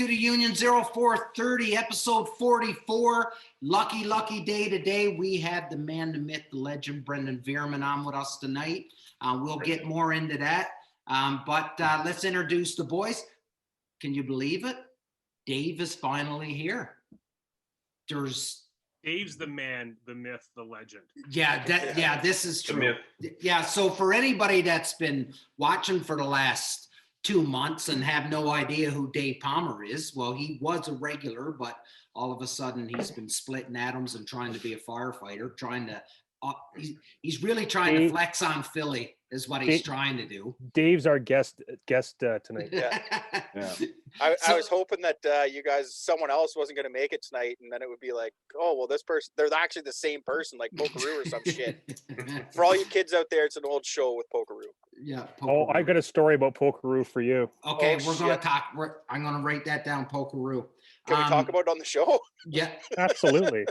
Union 0430, episode 44. Lucky day today. We have the man, the myth, the legend, Brendon Veerman on with us tonight. We'll get more into that. But let's introduce the boys. Can you believe it? Dave is finally here. Dave's the man, the myth, the legend. Yeah, this is true. Yeah, so for anybody that's been watching for the last 2 months and have no idea who Dave Palmer is, well, he was a regular, but all of a sudden he's been splitting atoms and trying to be a firefighter, he's really trying to flex on Philly is what he's trying to do. Dave's our guest tonight. Yeah. I was hoping that someone else wasn't going to make it tonight, and then it would be like, oh, well, this person, they're actually the same person, like Pokeroo or some shit. For all you kids out there, it's an old show with Pokeroo. Yeah. Oh, I got a story about Pokeroo for you. Okay, we're going to talk. I'm going to write that down, Pokeroo. Can we talk about it on the show? Yeah, absolutely.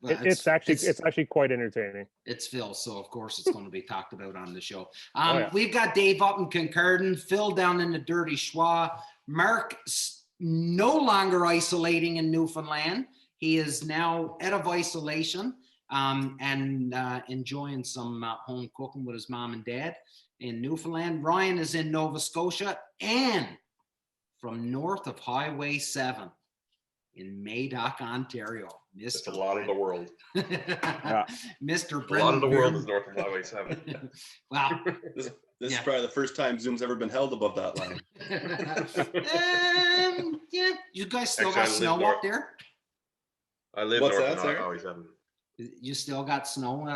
It's actually quite entertaining. It's Phil, so of course it's going to be talked about on the show. Yeah. We've got Dave up in Kincardine, Phil down in the Dirty Schwa, Mark no longer isolating in Newfoundland. He is now out of isolation and enjoying some home cooking with his mom and dad in Newfoundland. Ryan is in Nova Scotia and from north of Highway 7 in Madoc, Ontario. It's a lot of the world. Yeah. Mr. A lot of the world is north of Highway 7. Wow. This is probably the first time Zoom's ever been held above that line. Yeah, you guys still got snow up there? I live north of Highway 7. You still got snow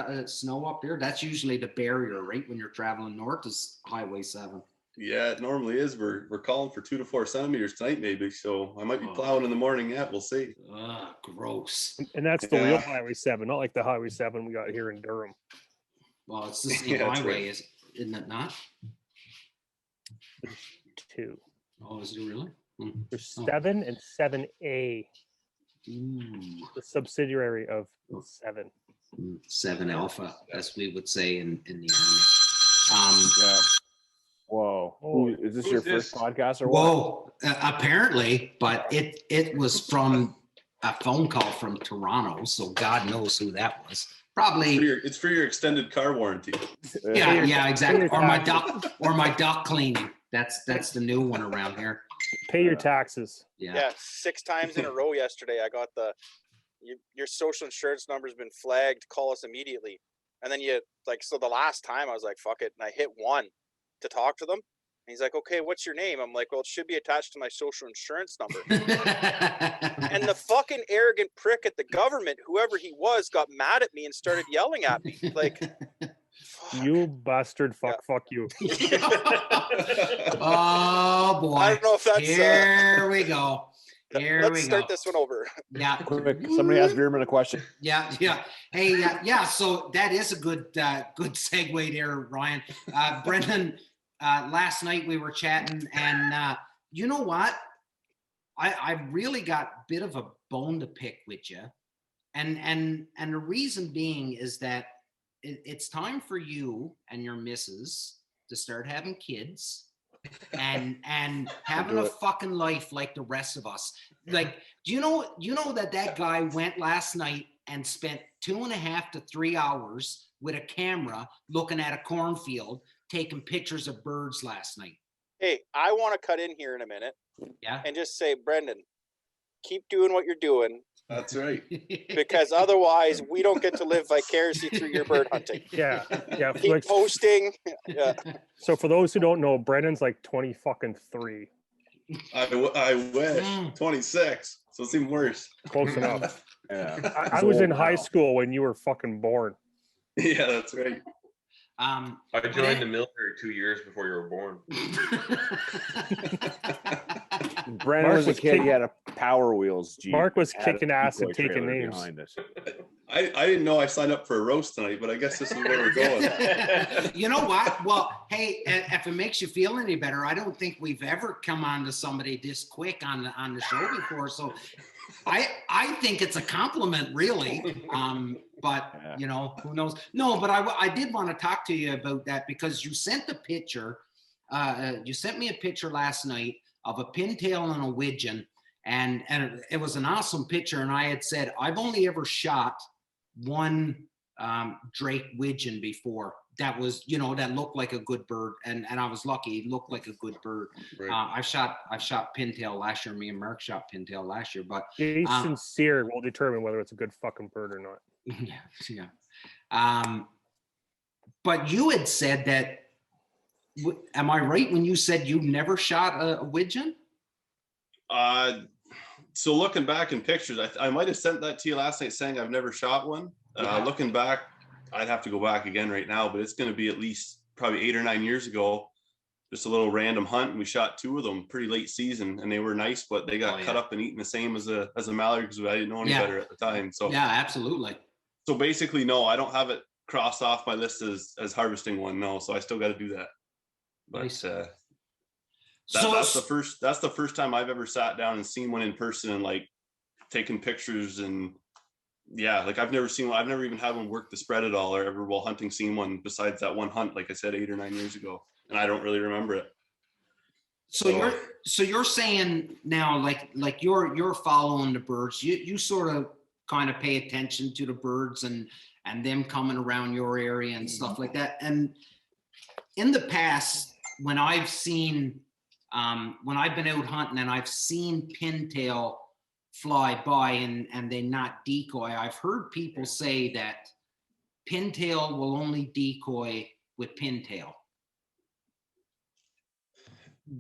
up there? That's usually the barrier, right? When you're traveling north is Highway 7. Yeah, it normally is. We're calling for 2 to 4 centimeters tonight, maybe. So I might be plowing in the morning. Yeah, we'll see. Gross. And that's the real Highway 7, not like the Highway 7 we got here in Durham. Well, it's the same highway, right. Isn't it not? 2. Oh, is it really? There's 7 and 7A. Ooh. The subsidiary of 7. 7 Alpha, as we would say in the Army. Yeah. Whoa. Is this your first podcast or what? Whoa. Apparently, but it was from a phone call from Toronto, so God knows who that was. Probably it's for your extended car warranty. Yeah, exactly. Or my duct cleaning. That's the new one around here. Pay your taxes. Yeah. 6 times in a row yesterday. I got your social insurance number's been flagged. Call us immediately. And then so the last time I was like, fuck it, and I hit 1 to talk to them. And he's like, okay, what's your name? I'm like, well, it should be attached to my social insurance number. And the fucking arrogant prick at the government, whoever he was, got mad at me and started yelling at me. Like, you bastard, fuck you. Oh boy. I don't know if that's here we go. Let's start this one over. Yeah. Quick, somebody asked Veerman a question. Yeah. Hey, so that is a good segue there, Ryan. Brendon, last night we were chatting, and you know what? I really got a bit of a bone to pick with you, and the reason being is that it's time for you and your missus to start having kids. And having a fucking life like the rest of us. Like, do you know that guy went last night and spent 2.5 to 3 hours with a camera looking at a cornfield, taking pictures of birds last night? Hey, I want to cut in here in a minute. Yeah. And just say, Brendon, keep doing what you're doing. That's right. Because otherwise, we don't get to live vicariously through your bird hunting. Yeah. Keep posting. Yeah. So for those who don't know, Brendon's like 20 fucking 3. I wish. Mm. 26. So it's even worse. Close enough. Yeah. I He's was in old high now. school when you were fucking born. Yeah, that's right. I joined the military 2 years before you were born. Brandon Mark was a was kid. kick- He had a Power Wheels Jeep. Mark was that had a kicking ass and decoy taking trailer names. behind it. I didn't know I signed up for a roast tonight, but I guess this is where we're going. You know what? Well, hey, if it makes you feel any better, I don't think we've ever come on to somebody this quick on the show before. So I think it's a compliment, really. But Yeah. you know, who knows? No, but I did want to talk to you about that because you sent a picture. You sent me a picture last night of a pintail and a widgeon, and it was an awesome picture. And I had said I've only ever shot one Drake widgeon before that was, you know, that looked like a good bird, and I was lucky. It looked like a good bird. Right. I've shot pintail last year. Me and Mark shot pintail last year, but Be sincere will determine whether it's a good fucking bird or not. yeah. But you had said that. Am I right when you said you never shot a widgeon? So looking back in pictures, I might have sent that to you last night saying I've never shot one. Yeah. Looking back, I'd have to go back again right now, but it's going to be at least probably 8 or 9 years ago. Just a little random hunt, and we shot 2 of them pretty late season, and they were nice, but they got cut up and eaten the same as a mallard because I didn't know any better at the time. So yeah, absolutely. So basically, no, I don't have it crossed off my list as harvesting one. No, so I still got to do that. But Nice. that's the first time I've ever sat down and seen one in person and like taken pictures and like I've never seen one. I've never even had one work the spread at all or ever while hunting seen one besides that one hunt, like I said, 8 or 9 years ago, and I don't really remember it. So you're saying now, like you're following the birds. You sort of kind of pay attention to the birds and them coming around your area and stuff like that. And in the past, when I've seen when I've been out hunting and I've seen pintail fly by and they not decoy, I've heard people say that pintail will only decoy with pintail.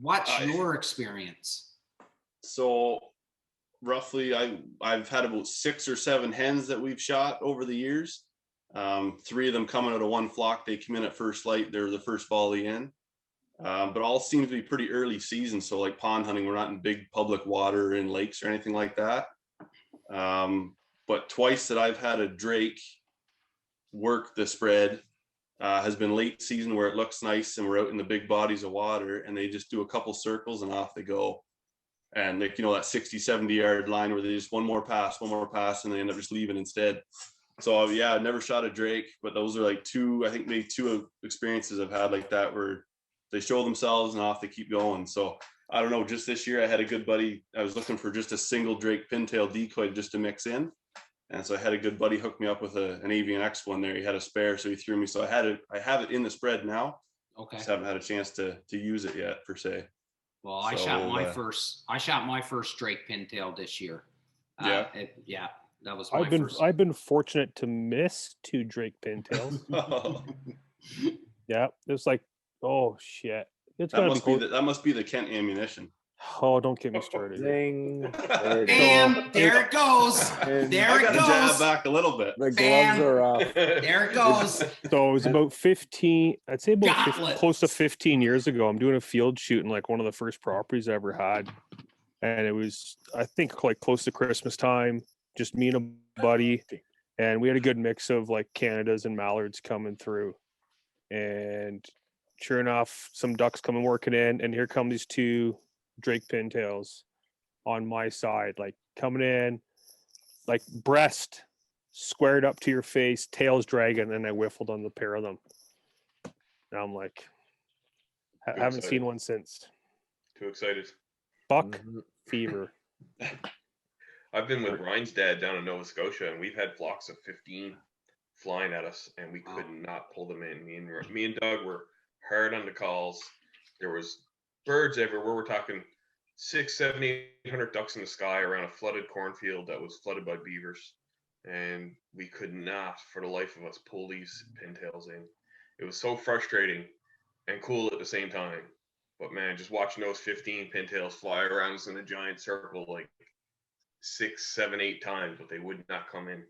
What's your experience? So roughly I've had about 6 or 7 hens that we've shot over the years. 3 of them coming out of one flock. They come in at first light. They're the first volley in. But all seems to be pretty early season. So like pond hunting, we're not in big public water in lakes or anything like that. But twice that I've had a drake work the spread has been late season where it looks nice and we're out in the big bodies of water and they just do a couple circles and off they go. And like, you know, that 60, 70 yard line where they just one more pass and they end up just leaving instead. So yeah, I never shot a drake, but those are like 2, I think maybe 2 experiences I've had like that where they show themselves and off they keep going. So I don't know, just this year I had a good buddy. I was looking for just a single drake pintail decoy just to mix in. And so I had a good buddy hook me up with an Avian X one there. He had a spare, so he threw me. So I have it in the spread now. Okay. Just haven't had a chance to use it yet per se. Well, I shot my first Drake pintail this year. That was my first. I've been fortunate to miss 2 Drake pintails. Yeah, it was like, oh shit, it's that gonna must be that must be the Kent ammunition. Oh, don't get me started. Ding. There it Bam! There it goes. And There I it got to jab goes. back a little bit. The gloves Bam. are off. There it goes. So it was about 15, I'd say about Gauntlet. close to 15 years ago. I'm doing a field shoot in like one of the first properties I ever had. And it was, I think, like close to Christmas time, just me and a buddy. And we had a good mix of like Canadas and mallards coming through. And sure enough, some ducks coming working in. And here come these 2 Drake pintails on my side, like coming in, like breast squared up to your face, tails dragging, and I whiffled on the pair of them. And I'm like, haven't seen one since. Too excited. Buck fever. I've been with Ryan's dad down in Nova Scotia, and we've had flocks of 15 flying at us, and we could not pull them in. Me and Doug were hard on the calls. There was birds everywhere. We're talking 600, 700, 800 ducks in the sky around a flooded cornfield that was flooded by beavers. And we could not, for the life of us, pull these pintails in. It was so frustrating and cool at the same time. But man, just watching those 15 pintails fly around us in a giant circle like 6, 7, 8 times, but they would not come in,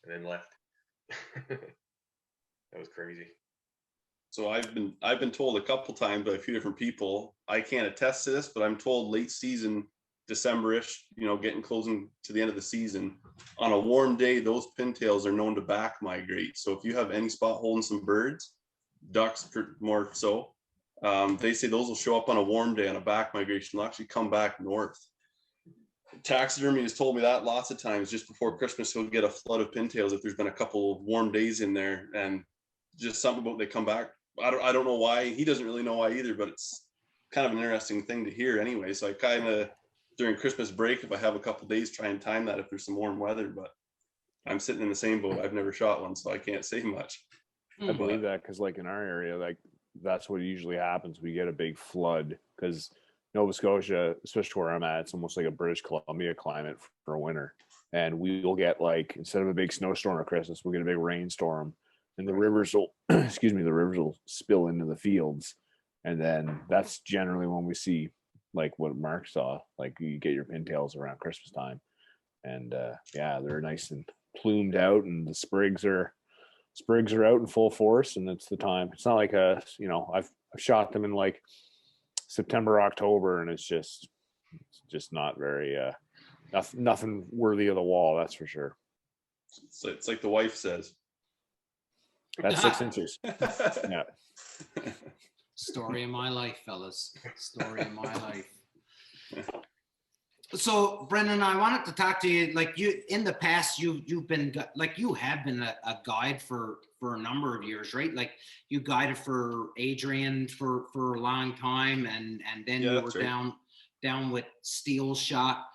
and then left. That was crazy. So I've been told a couple times by a few different people. I can't attest to this, but I'm told late season, December-ish, getting closing to the end of the season, on a warm day, those pintails are known to back migrate. So if you have any spot holding some birds, ducks more so, they say those will show up on a warm day on a back migration. They'll actually come back north. Taxidermy has told me that lots of times. Just before Christmas, he'll get a flood of pintails if there's been a couple of warm days in there, and just something about they come back. I don't know why. He doesn't really know why either, but it's kind of an interesting thing to hear anyway. So I kind of, during Christmas break, if I have a couple days, try and time that if there's some warm weather. But I'm sitting in the same boat. I've never shot one, so I can't say much. I believe that because, like, in our area, like, that's what usually happens. We get a big flood because Nova Scotia, especially where I'm at, it's almost like a British Columbia climate for winter. And we will get, like, instead of a big snowstorm at Christmas, we'll get a big rainstorm. And the rivers will, the rivers will spill into the fields. And then that's generally when we see, like what Mark saw, like you get your pintails around Christmas time. And yeah, they're nice and plumed out, and the sprigs are out in full force, and it's the time. It's not like I've shot them in like September, October, and it's just not very nothing worthy of the wall, that's for sure. It's like the wife says. That's 6 inches. Yeah. Story of my life, fellas. Story of my life. So, Brendon, I wanted to talk to you. Like, you in the past, you've been like, you have been a guide for a number of years, right? Like, you guided for Adrian for a long time, and then you were right. down with Steel Shot.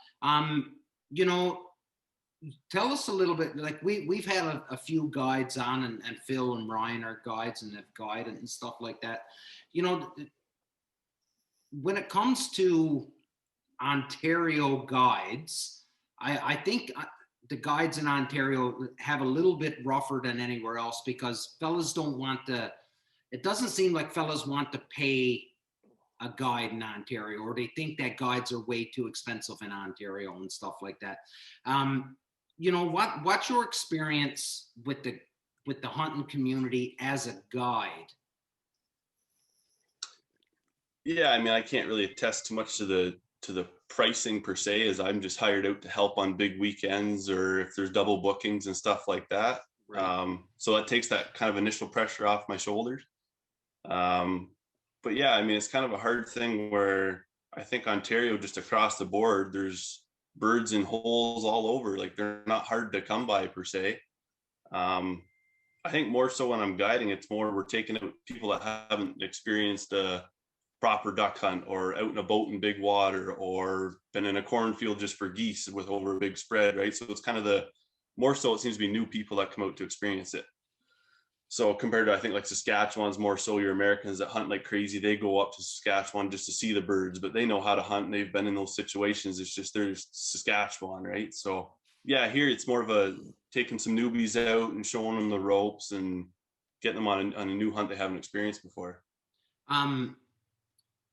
Tell us a little bit. Like, we've had a few guides on, and Phil and Ryan are guides and have guided and stuff like that. When it comes to Ontario guides, I think the guides in Ontario have a little bit rougher than anywhere else, because fellas don't want to, it doesn't seem like fellas want to pay a guide in Ontario, or they think that guides are way too expensive in Ontario and stuff like that. What's your experience with the hunting community as a guide? Yeah, I mean, I can't really attest too much to the pricing per se, as I'm just hired out to help on big weekends or if there's double bookings and stuff like that. Right. So that takes that kind of initial pressure off my shoulders. But yeah, I mean, it's kind of a hard thing where I think Ontario, just across the board, there's birds in holes all over. Like, they're not hard to come by per se. I think more so when I'm guiding, it's more we're taking out people that haven't experienced a proper duck hunt, or out in a boat in big water, or been in a cornfield just for geese with over a big spread, right? So it's kind of more so it seems to be new people that come out to experience it. So compared to, I think, like Saskatchewan's more so your Americans that hunt like crazy, they go up to Saskatchewan just to see the birds, but they know how to hunt and they've been in those situations. It's just there's Saskatchewan, right? So yeah, here it's more of a taking some newbies out and showing them the ropes and getting them on a new hunt they haven't experienced before.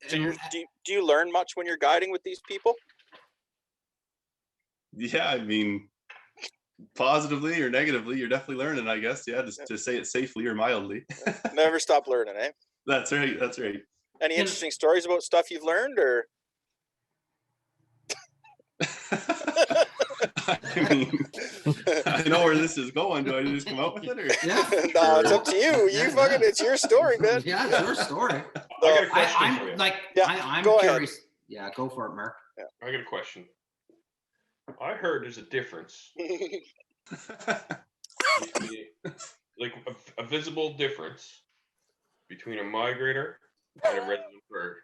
So do you learn much when you're guiding with these people? Yeah, I mean, positively or negatively, you're definitely learning, I guess. Yeah, just to say it safely or mildly. Never stop learning, eh? That's right. That's right. Any interesting stories about stuff you've learned, or? I mean, I know where this is going. Do I just come up with it, or? Yeah. No, it's up to you. It's your story, man. Yeah, it's your story. I got a question for you. I'm go curious. ahead. Yeah, go for it, Mark. Yeah. I got a question. I heard there's a difference, like a visible difference between a migrator and a resident bird.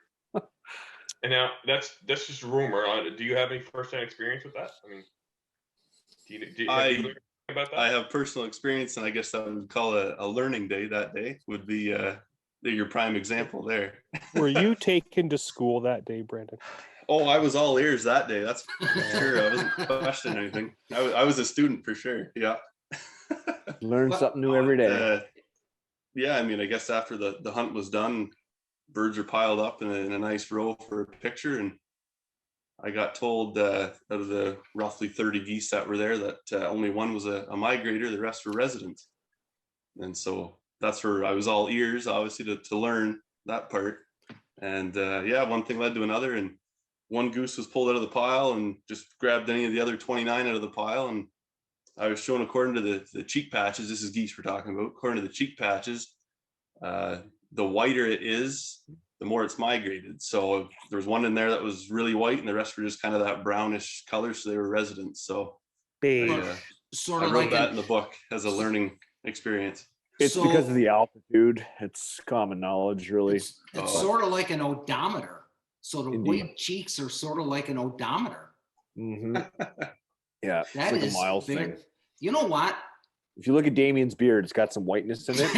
And now that's just rumor. Do you have any first-hand experience with that? I mean, do you learn about that? I have personal experience, and I guess I would call a learning day. That day would be your prime example there. Were you taken to school that day, Brendon? Oh, I was all ears that day. That's for sure. I wasn't questioning anything. I was a student for sure. Yeah. Learn something new every day. Yeah, I mean, I guess after the hunt was done, birds are piled up in a nice row for a picture. And I got told out of the roughly 30 geese that were there that only one was a migrator, the rest were residents. And so that's where I was all ears, obviously, to learn that part. And yeah, one thing led to another, and one goose was pulled out of the pile and just grabbed any of the other 29 out of the pile. And I was shown, according to the cheek patches, this is geese we're talking about, according to the cheek patches, the whiter it is, the more it's migrated. So there was one in there that was really white, and the rest were just kind of that brownish color, so they were residents. So I wrote that in the book as a learning experience. It's because of the altitude. It's common knowledge, really. It's sort of like an odometer. So the white cheeks are sort of like an odometer. Mm-hmm. Yeah, That it's like is a miles very, thing. You know what? If you look at Damien's beard, it's got some whiteness in it.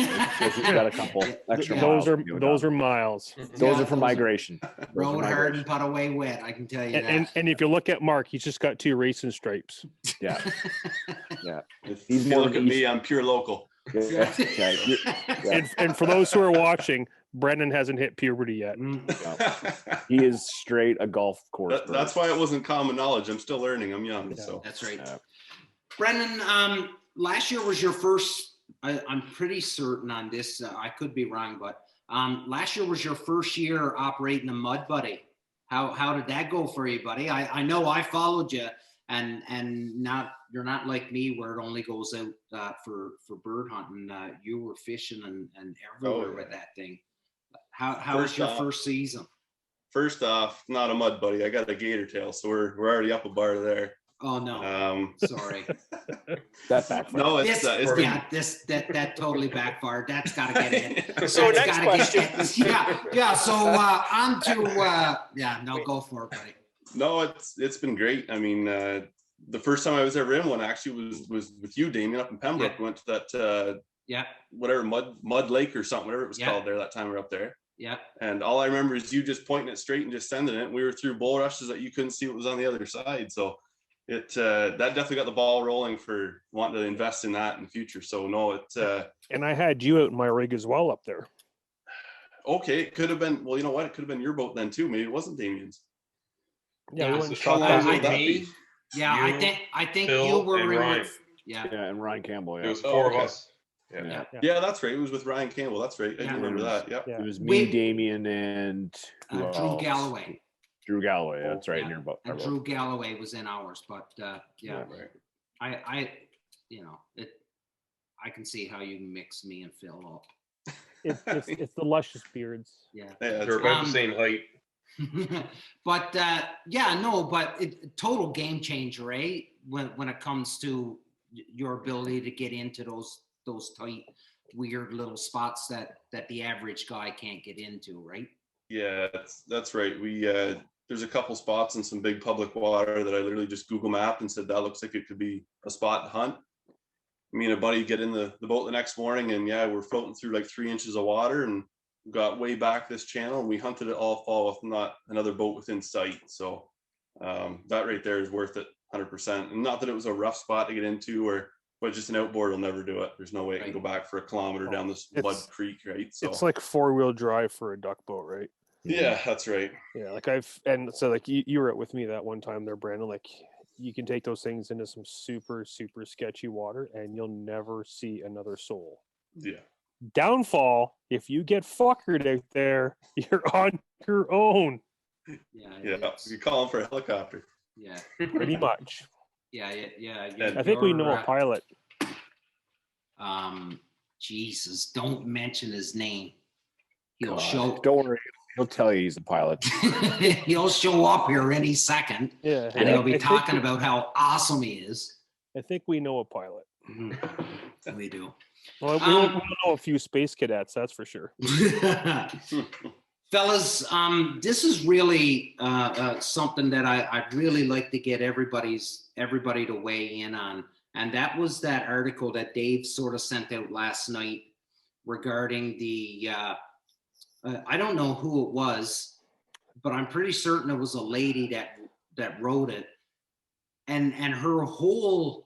He's got a couple extra miles. Those are miles. Those are for migration. Road hard and put away wet. I can tell you that. And if you look at Mark, he's just got 2 racing stripes. Yeah, yeah. If He's you more look at me, I'm pure local. Yeah. And for those who are watching, Brendon hasn't hit puberty yet. He is straight a golf course. That's why it wasn't common knowledge. I'm still learning. I'm young. Yeah. So That's right. Brendon, last year was your first, I'm pretty certain on this, I could be wrong, but last year was your first year operating a mud buddy. How did that go for you, buddy? I know I followed you, and you're not like me where it only goes out for bird hunting. You were fishing and everywhere with that thing. How was your first season? First off, not a mud buddy. I got a gator tail, so we're already up a bar there. Oh no! Sorry. That backfired. No, that totally backfired. That's got to get in. So next question. Yeah. So on to no, go for it, buddy. No, it's been great. I mean, the first time I was ever in one actually was with you, Damien, up in Pembroke. Yeah. We went to that whatever mud lake or something, whatever it was called there that time we were up there. Yeah. And all I remember is you just pointing it straight and just sending it. We were through bull rushes that you couldn't see what was on the other side. So it that definitely got the ball rolling for wanting to invest in that in the future. So no, and I had you out in my rig as well up there. Okay, it could have been. Well, you know what? It could have been your boat then too. Maybe it wasn't Damien's. Yeah, How long would that be? Yeah, You, I think Phil, you were and in Ryan. with, Yeah, and Ryan Campbell. It Yeah, was 4 of okay. us. Yeah. Yeah, that's right. It was with Ryan Campbell. That's right. I Yeah. remember that. Yep. Yeah. it was me, Damien, and who Drew else? Galloway. Drew Galloway. That's right. Yeah. Near boat. And Drew Galloway was in ours, but Right. I I can see how you mix me and Phil up. It's the luscious beards. Yeah. Yeah, They're about the same height. But total game changer, eh? When it comes to your ability to get into those tight, weird little spots that the average guy can't get into, right? Yeah, that's right. We there's a couple spots in some big public water that I literally just Google mapped and said that looks like it could be a spot to hunt. Me and a buddy get in the boat the next morning, and yeah, we're floating through like 3 inches of water and got way back this channel, and we hunted it all fall with not another boat within sight. So that right there is worth it 100%. And not that it was a rough spot to get into, but just an outboard will never do it. There's no way it can go back for a kilometer down this mud creek, right? So it's like 4-wheel drive for a duck boat, right? yeah, that's right. Yeah, like you were out with me that one time there, Brandon. Like you can take those things into some super, super sketchy water and you'll never see another soul. Yeah. Downfall, if you get fuckered out there, you're on your own. Yeah. You call him for a helicopter. Yeah. Pretty much. Yeah. I think we know a pilot. Jesus, don't mention his name. He'll God, show. Don't worry. He'll tell you he's a pilot. He'll show up here any second. Yeah. And he'll be talking about how awesome he is. I think we know a pilot. We do. Well, we don't know a few space cadets, that's for sure. Fellas, this is really something that I'd really like to get everybody to weigh in on. And that was that article that Dave sort of sent out last night regarding the, I don't know who it was, but I'm pretty certain it was a lady that wrote it. And her whole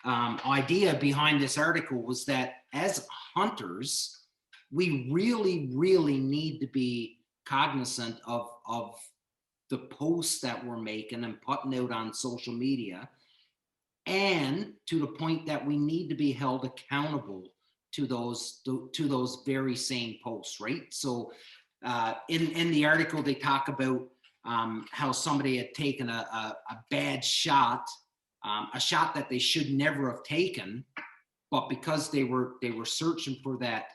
idea behind this article was that as hunters, we really, really need to be cognizant of the posts that we're making and putting out on social media, and to the point that we need to be held accountable to those very same posts, right? So in the article, they talk about how somebody had taken a bad shot, a shot that they should never have taken, but because they were searching for that,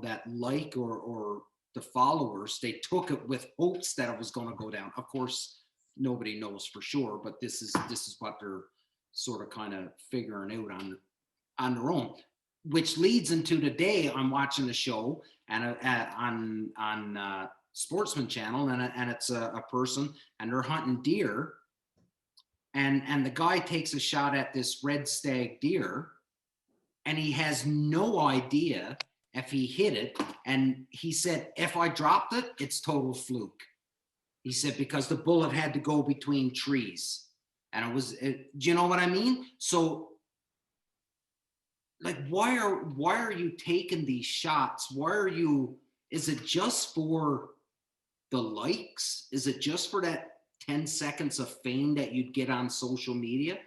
that like or the followers, they took it with hopes that it was going to go down. Of course, nobody knows for sure, but this is what they're sort of kind of figuring out on their own. Which leads into today, I'm watching the show and on Sportsman Channel, and it's a person and they're hunting deer, and the guy takes a shot at this red stag deer, and he has no idea if he hit it. And he said, if I dropped it, it's total fluke. He said, because the bullet had to go between trees. And do you know what I mean? So like, why are you taking these shots? Is it just for the likes? Is it just for that 10 seconds of fame that you'd get on social media?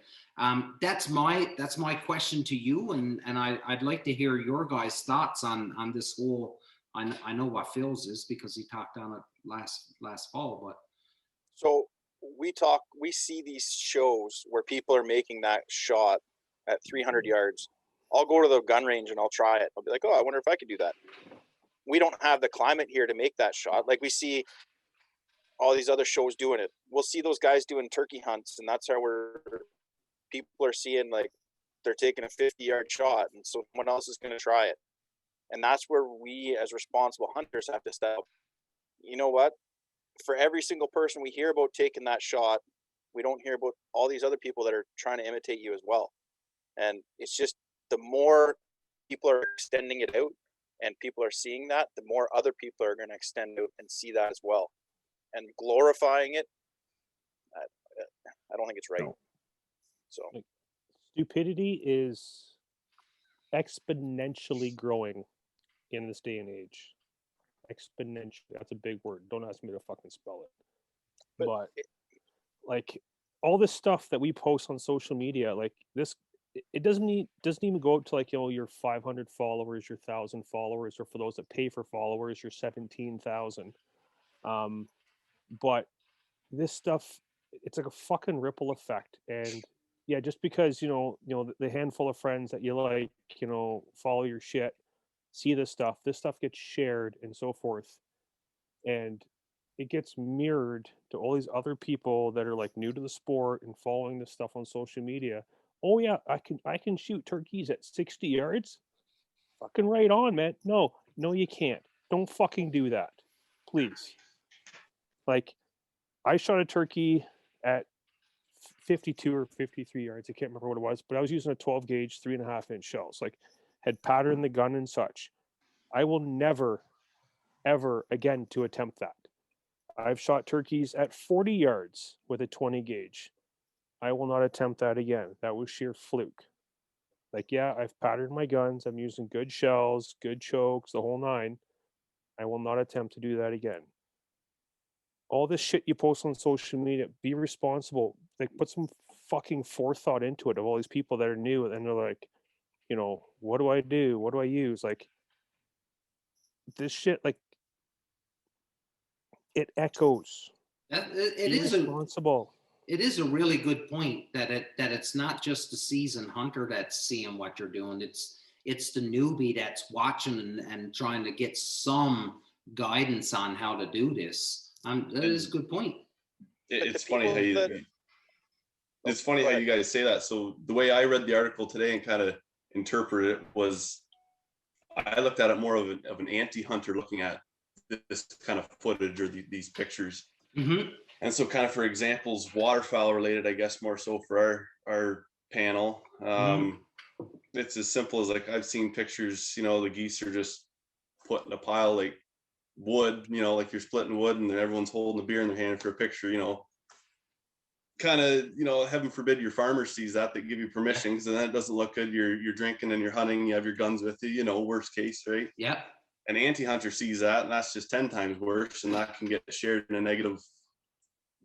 That's my question to you, and I'd like to hear your guys' thoughts on this whole. I know what Phil's is because he talked on it last fall, but So we see these shows where people are making that shot at 300 yards. I'll go to the gun range and I'll try it. I'll be like, oh, I wonder if I could do that. We don't have the climate here to make that shot. Like we see all these other shows doing it. We'll see those guys doing turkey hunts, and that's how people are seeing, like, they're taking a 50-yard shot, and someone else is going to try it. And that's where we as responsible hunters have to step up. You know what? For every single person we hear about taking that shot, we don't hear about all these other people that are trying to imitate you as well. And it's just, the more people are extending it out and people are seeing that, the more other people are going to extend out and see that as well. And glorifying it, I don't think it's right. No. So Stupidity is exponentially growing in this day and age. Exponentially. That's a big word. Don't ask me to fucking spell it. But like all this stuff that we post on social media, like this, it doesn't even go up to like, your 500 followers, your 1,000 followers, or for those that pay for followers, your 17,000. But this stuff, it's like a fucking ripple effect. And yeah, just because the handful of friends that you like, follow your shit, see this stuff gets shared and so forth, and it gets mirrored to all these other people that are like new to the sport and following this stuff on social media. Oh yeah, I can shoot turkeys at 60 yards. Fucking right on, man. No, you can't. Don't fucking do that, please. Like, I shot a turkey at 52 or 53 yards. I can't remember what it was, but I was using a 12 gauge, 3.5-inch shells, like had patterned the gun and such. I will never, ever again to attempt that. I've shot turkeys at 40 yards with a 20 gauge. I will not attempt that again. That was sheer fluke. Like, yeah, I've patterned my guns. I'm using good shells, good chokes, the whole nine. I will not attempt to do that again. All this shit you post on social media, be responsible. Like, put some fucking forethought into it, of all these people that are new and they're like, what do I do? What do I use? Like, this shit, like, it echoes. It Be is responsible. it is a really good point that it's not just the seasoned hunter that's seeing what you're doing. It's the newbie that's watching and trying to get some guidance on how to do this. That is a good point. It's funny how you guys say that. So the way I read the article today and kind of interpreted it was, I looked at it more of an anti-hunter looking at this kind of footage or these pictures. Mm-hmm. And so kind of for examples, waterfowl related, I guess more so for our panel. It's as simple as, like, I've seen pictures, the geese are just put in a pile like wood, like you're splitting wood and then everyone's holding a beer in their hand for a picture, kind of, heaven forbid your farmer sees that, they give you permission, because then it doesn't look good. You're drinking and you're hunting, you have your guns with you, worst case, right? Yep. An anti-hunter sees that, and that's just 10 times worse, and that can get shared in a negative,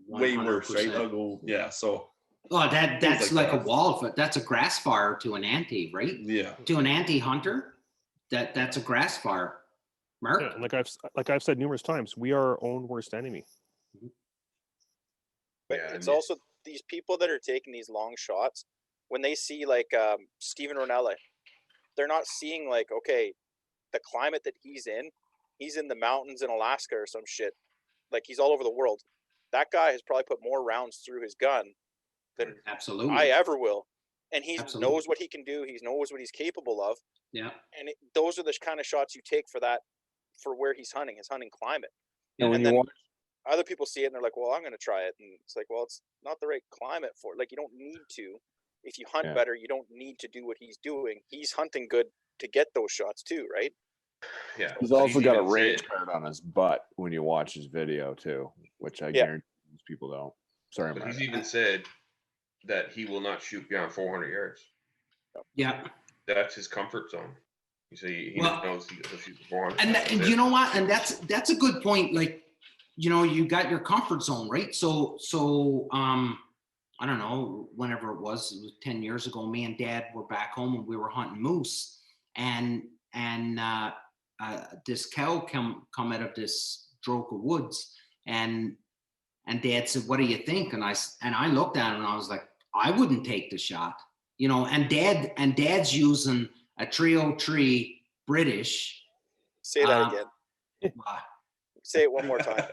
way worse, right? 100%. That'll go, yeah. So Oh, that's like like a that. wall. That's a grass fire to an anti, right? yeah, To an anti-hunter, that's a grass fire. Mark? Yeah, and like I've said numerous times, we are our own worst enemy. But Yeah, it's and also these people that are taking these long shots, when they see like Steven Ronella, they're not seeing like, okay, the climate that he's in the mountains in Alaska or some shit. Like he's all over the world. That guy has probably put more rounds through his gun than Absolutely. I ever will. And he Absolutely. knows what he can do. He knows what he's capable of. Yeah. And those are the kind of shots you take for where he's hunting, his hunting climate. And when And you then watch, other people see it and they're like, well, I'm going to try it. And it's like, well, it's not the right climate for it. Like, you don't need to. If you hunt Yeah. better, you don't need to do what he's doing. He's hunting good to get those shots too, right? Yeah. he's but also got a even range said- card on his butt when you watch his video too, which I Yeah. guarantee most people don't. Sorry, But Mark. he's even said that he will not shoot beyond 400 yards. Yeah. That's his comfort zone. You see, he Well, knows he'll shoot 400. And That's and it. you know what? And that's a good point. Like, you got your comfort zone, right? So I don't know, whenever it was 10 years ago, me and Dad were back home and we were hunting moose, and this cow come out of this droke of woods, and Dad said, "What do you think?" And I looked at him and I was like, "I wouldn't take the shot," And Dad's using a 303 British. Say that again. uh, Say it one more time.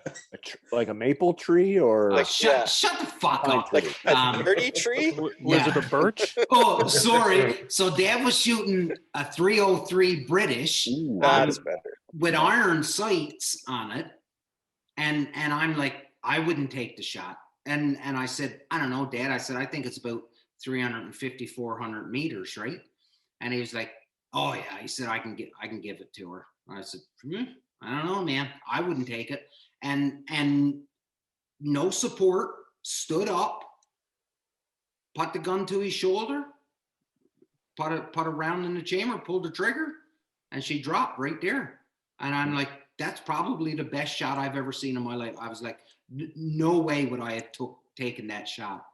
Like a maple tree or Like, shut the fuck Pine up. tree. Like a Um, 30 tree? Was it a birch? Oh, sorry. So Dad was shooting a 303 British Ooh, That's better. with iron sights on it. And I'm like, I wouldn't take the shot. And I said, I don't know, Dad. I said, I think it's about 350, 400 meters, right? And he was like, oh yeah. He said, I can give it to her. I said, I don't know, man. I wouldn't take it. And no support, stood up, put the gun to his shoulder, put a round in the chamber, pulled the trigger, and she dropped right there. And I'm like, that's probably the best shot I've ever seen in my life. I was like, no way would I have taken that shot.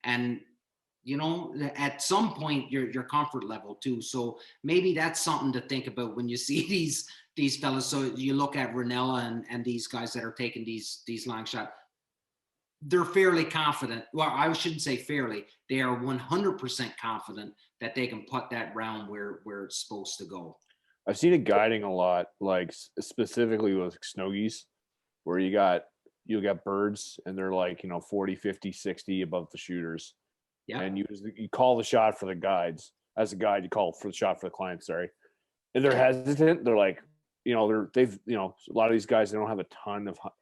And at some point your comfort level too. So maybe that's something to think about when you see these fellas. So you look at Ranella and these guys that are taking these long shots. They're fairly confident. Well, I shouldn't say fairly. They are 100% confident that they can put that round where it's supposed to go. I've seen it guiding a lot, like specifically with snow geese, where you got birds and they're like 40, 50, 60 above the shooters. Yeah. And you call the shot for the guides. As a guide, you call for the shot for the client, sorry. And they're hesitant. They're like, a lot of these guys, they don't have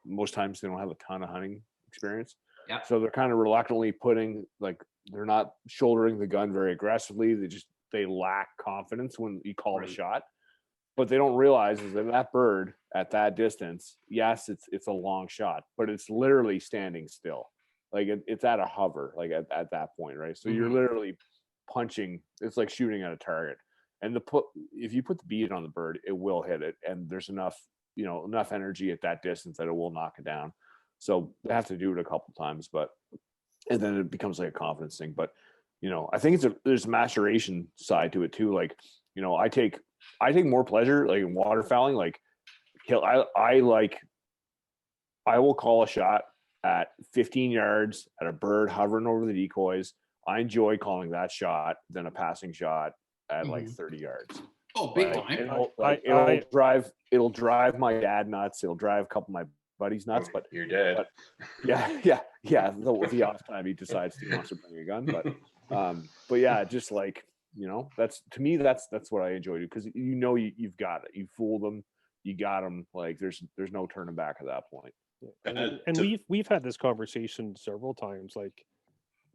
most times they don't have a ton of hunting experience. Yeah. So they're kind of reluctantly they're not shouldering the gun very aggressively. They lack confidence when you call the shot. But they don't realize is that bird at that distance, yes, it's a long shot, but it's literally standing still. Like it's at a hover, like at that point, right? So you're literally punching. It's like shooting at a target. And if you put the bead on the bird, it will hit it, and there's enough energy at that distance that it will knock it down. So they have to do it a couple times, and then it becomes like a confidence thing. But I think there's a maturation side to it too. Like I take more pleasure like in waterfowling. Like I will call a shot at 15 yards at a bird hovering over the decoys. I enjoy calling that shot than a passing shot at like 30 yards. Oh, big time. It'll drive my dad nuts. It'll drive a couple of my buddies nuts. But You're dead. But, yeah. The off time he decides he wants to bring a gun, but yeah, just like that's to me that's what I enjoy because you've got it. You fooled them, you got them. Like there's no turning back at that point. And we've had this conversation several times. Like,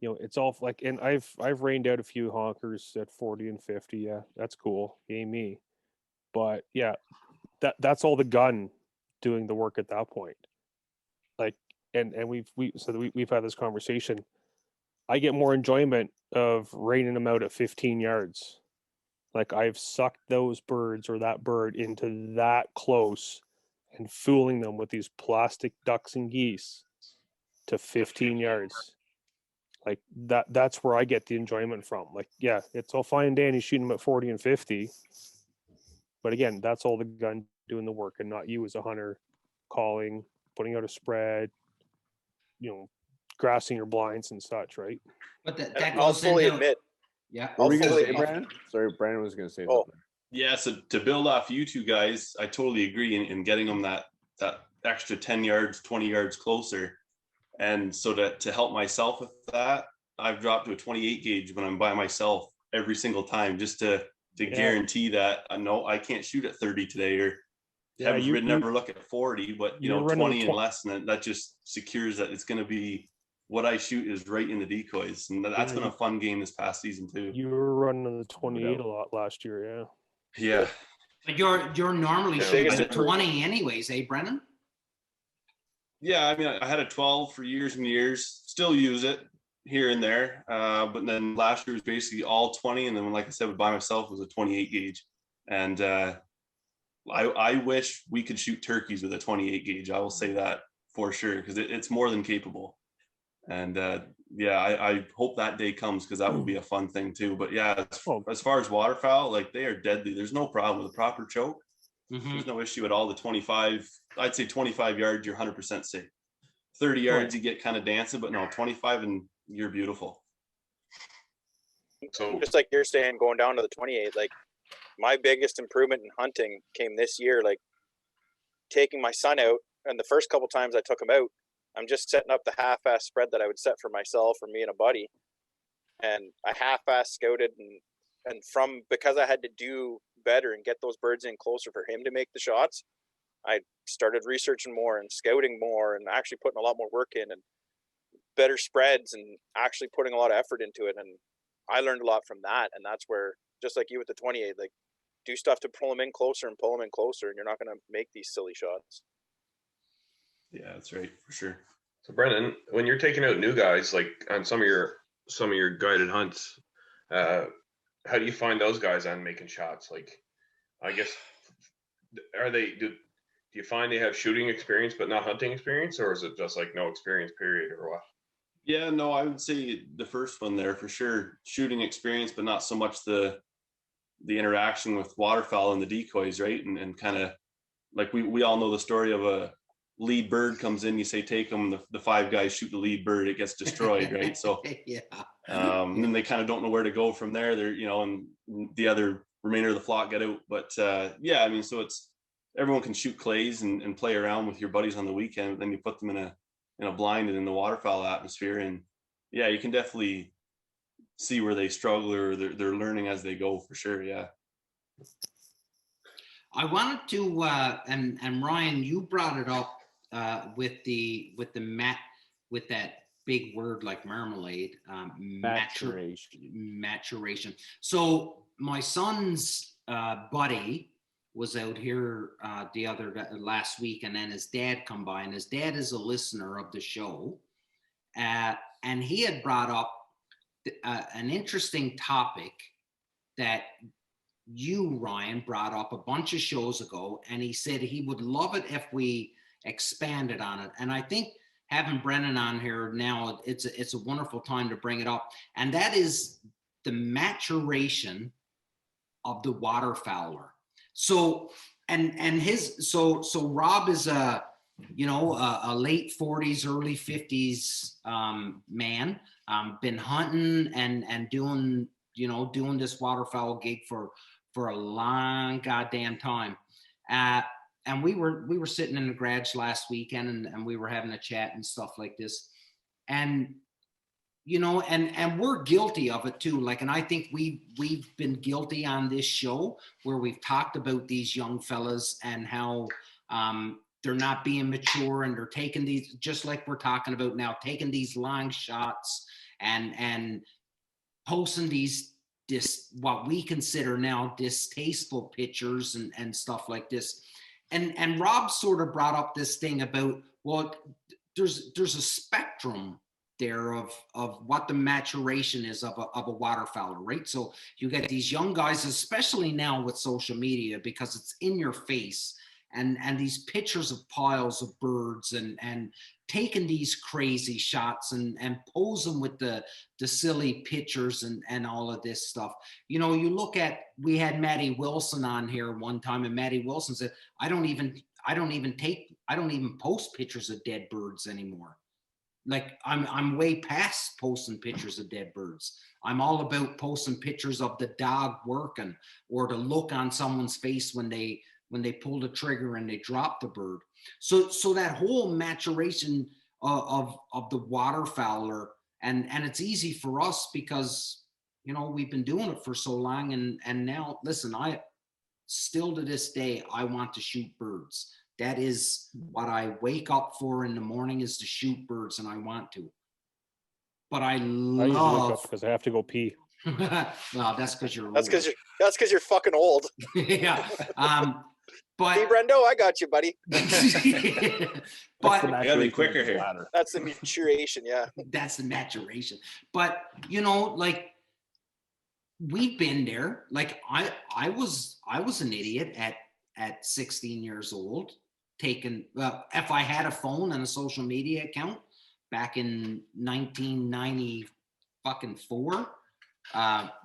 it's all like, and I've reined out a few honkers at 40 and 50. Yeah, that's cool. Yay me. But yeah, that's all the gun doing the work at that point. Like, and we've had this conversation. I get more enjoyment of raining them out at 15 yards. Like I've sucked those birds or that bird into that close and fooling them with these plastic ducks and geese to 15 yards. Like that's where I get the enjoyment from. Like, yeah, it's all fine and dandy shooting them at 40 and 50. But again, that's all the gun doing the work and not you as a hunter calling, putting out a spread, grassing your blinds and such, right? But that And goes I'll fully into, admit, yeah. What were you gonna fully say, admit- Brandon? Sorry, Brandon was gonna say Oh. something. Yeah, so to build off you two guys, I totally agree in getting them that extra 10 yards, 20 yards closer. And so to help myself with that, I've dropped to a 28 gauge when I'm by myself every single time, just to guarantee that no, I can't shoot at 30 today, or heaven forbid never look at 40, but 20 and less, and that just secures that it's going to be what I shoot is right in the decoys, and that's been a fun game this past season too. You were running the 28 a lot last year, yeah. Yeah. But you're normally Yeah. shooting Biggest at 20 anyways, eh, Brennan? Yeah, I mean, I had a 12 for years and years, still use it here and there. But then last year was basically all 20. And then, like I said, by myself was a 28 gauge. And I wish we could shoot turkeys with a 28 gauge. I will say that for sure, because it's more than capable. And yeah, I hope that day comes, because that would be a fun thing too. But yeah, as far as waterfowl, like, they are deadly. There's no problem with a proper choke. Mm-hmm. There's no issue at all. The 25, I'd say 25 yards, you're 100% safe. 30 yards, you get kind of dancing, but no, 25 and you're beautiful. So just like you're saying, going down to the 28, like, my biggest improvement in hunting came this year, like taking my son out. And the first couple times I took him out, I'm just setting up the half-ass spread that I would set for myself or me and a buddy. And I half-ass scouted, and because I had to do better and get those birds in closer for him to make the shots, I started researching more and scouting more and actually putting a lot more work in and better spreads and actually putting a lot of effort into it. And I learned a lot from that. And that's where, just like you with the 28, like, do stuff to pull them in closer and pull them in closer, and you're not going to make these silly shots. Yeah, that's right, for sure. So Brendan, when you're taking out new guys, like on some of your guided hunts, how do you find those guys on making shots? Like, I guess, do you find they have shooting experience but not hunting experience, or is it just like no experience period, or what? Yeah, no, I would say the first one there for sure. Shooting experience, but not so much the interaction with waterfowl and the decoys, right? And kind of like we all know the story of a lead bird comes in, you say take them, the five guys shoot the lead bird, it gets destroyed, right? So yeah. And then they kind of don't know where to go from there. They're, and the other remainder of the flock get out. But yeah, I mean, so it's, everyone can shoot clays and play around with your buddies on the weekend, but then you put them in a blind and in the waterfowl atmosphere, and yeah, you can definitely see where they struggle, or they're learning as they go, for sure. Yeah. I wanted to, and Ryan, you brought it up with that big word like marmalade, maturation. So my son's buddy was out here last week, and then his dad come by, and his dad is a listener of the show, and he had brought up an interesting topic that you, Ryan, brought up a bunch of shows ago, and he said he would love it if we expanded on it. And I think having Brendon on here now, it's a wonderful time to bring it up, and that is the maturation of the waterfowler. So so Rob is a late 40s, early 50s man, been hunting and doing this waterfowl gig for a long goddamn time. And we were sitting in the garage last weekend, and we were having a chat and stuff like this. And and we're guilty of it too. Like, and I think we've been guilty on this show where we've talked about these young fellas and how they're not being mature, and they're taking these, just like we're talking about now, taking these long shots and posting what we consider now distasteful pictures and stuff like this. And Rob sort of brought up this thing about, well, there's a spectrum there of what the maturation is of a waterfowler, right? So you get these young guys, especially now with social media, because it's in your face, and these pictures of piles of birds and taking these crazy shots and posing with the silly pictures and all of this stuff. You know, you look at, we had Maddie Wilson on here one time, and Maddie Wilson said, I don't even post pictures of dead birds anymore. Like I'm way past posting pictures of dead birds. I'm all about posting pictures of the dog working, or the look on someone's face when they pull the trigger and they drop the bird. So that whole maturation of the waterfowler, and it's easy for us because, you know, we've been doing it for so long, and now, listen, I still to this day, I want to shoot birds. That is what I wake up for in the morning, is to shoot birds, and I want to. But I usually wake love. up because I have to go pee. Well, that's because you're. That's because you're fucking old. Yeah. But Hey, Brendo, I got you, buddy. but I gotta be quicker here. That's the maturation, yeah. that's the maturation. But you know, like, we've been there. Like I was an idiot at 16 years old, taking, if I had a phone and a social media account back in 1994,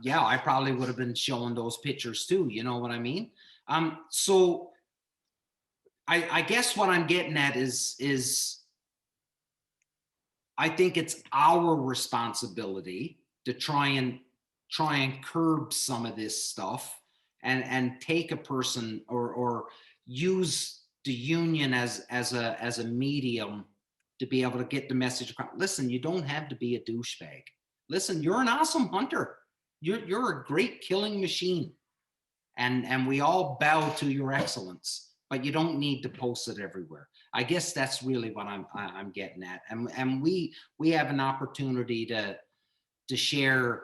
yeah, I probably would have been showing those pictures too. You know what I mean? So I guess what I'm getting at is I think it's our responsibility to try and curb some of this stuff, and take a person, or use the union as a medium to be able to get the message across. Listen, you don't have to be a douchebag. Listen, you're an awesome hunter. You're a great killing machine, and we all bow to your excellence. But you don't need to post it everywhere. I guess that's really what I'm getting at. And we have an opportunity to share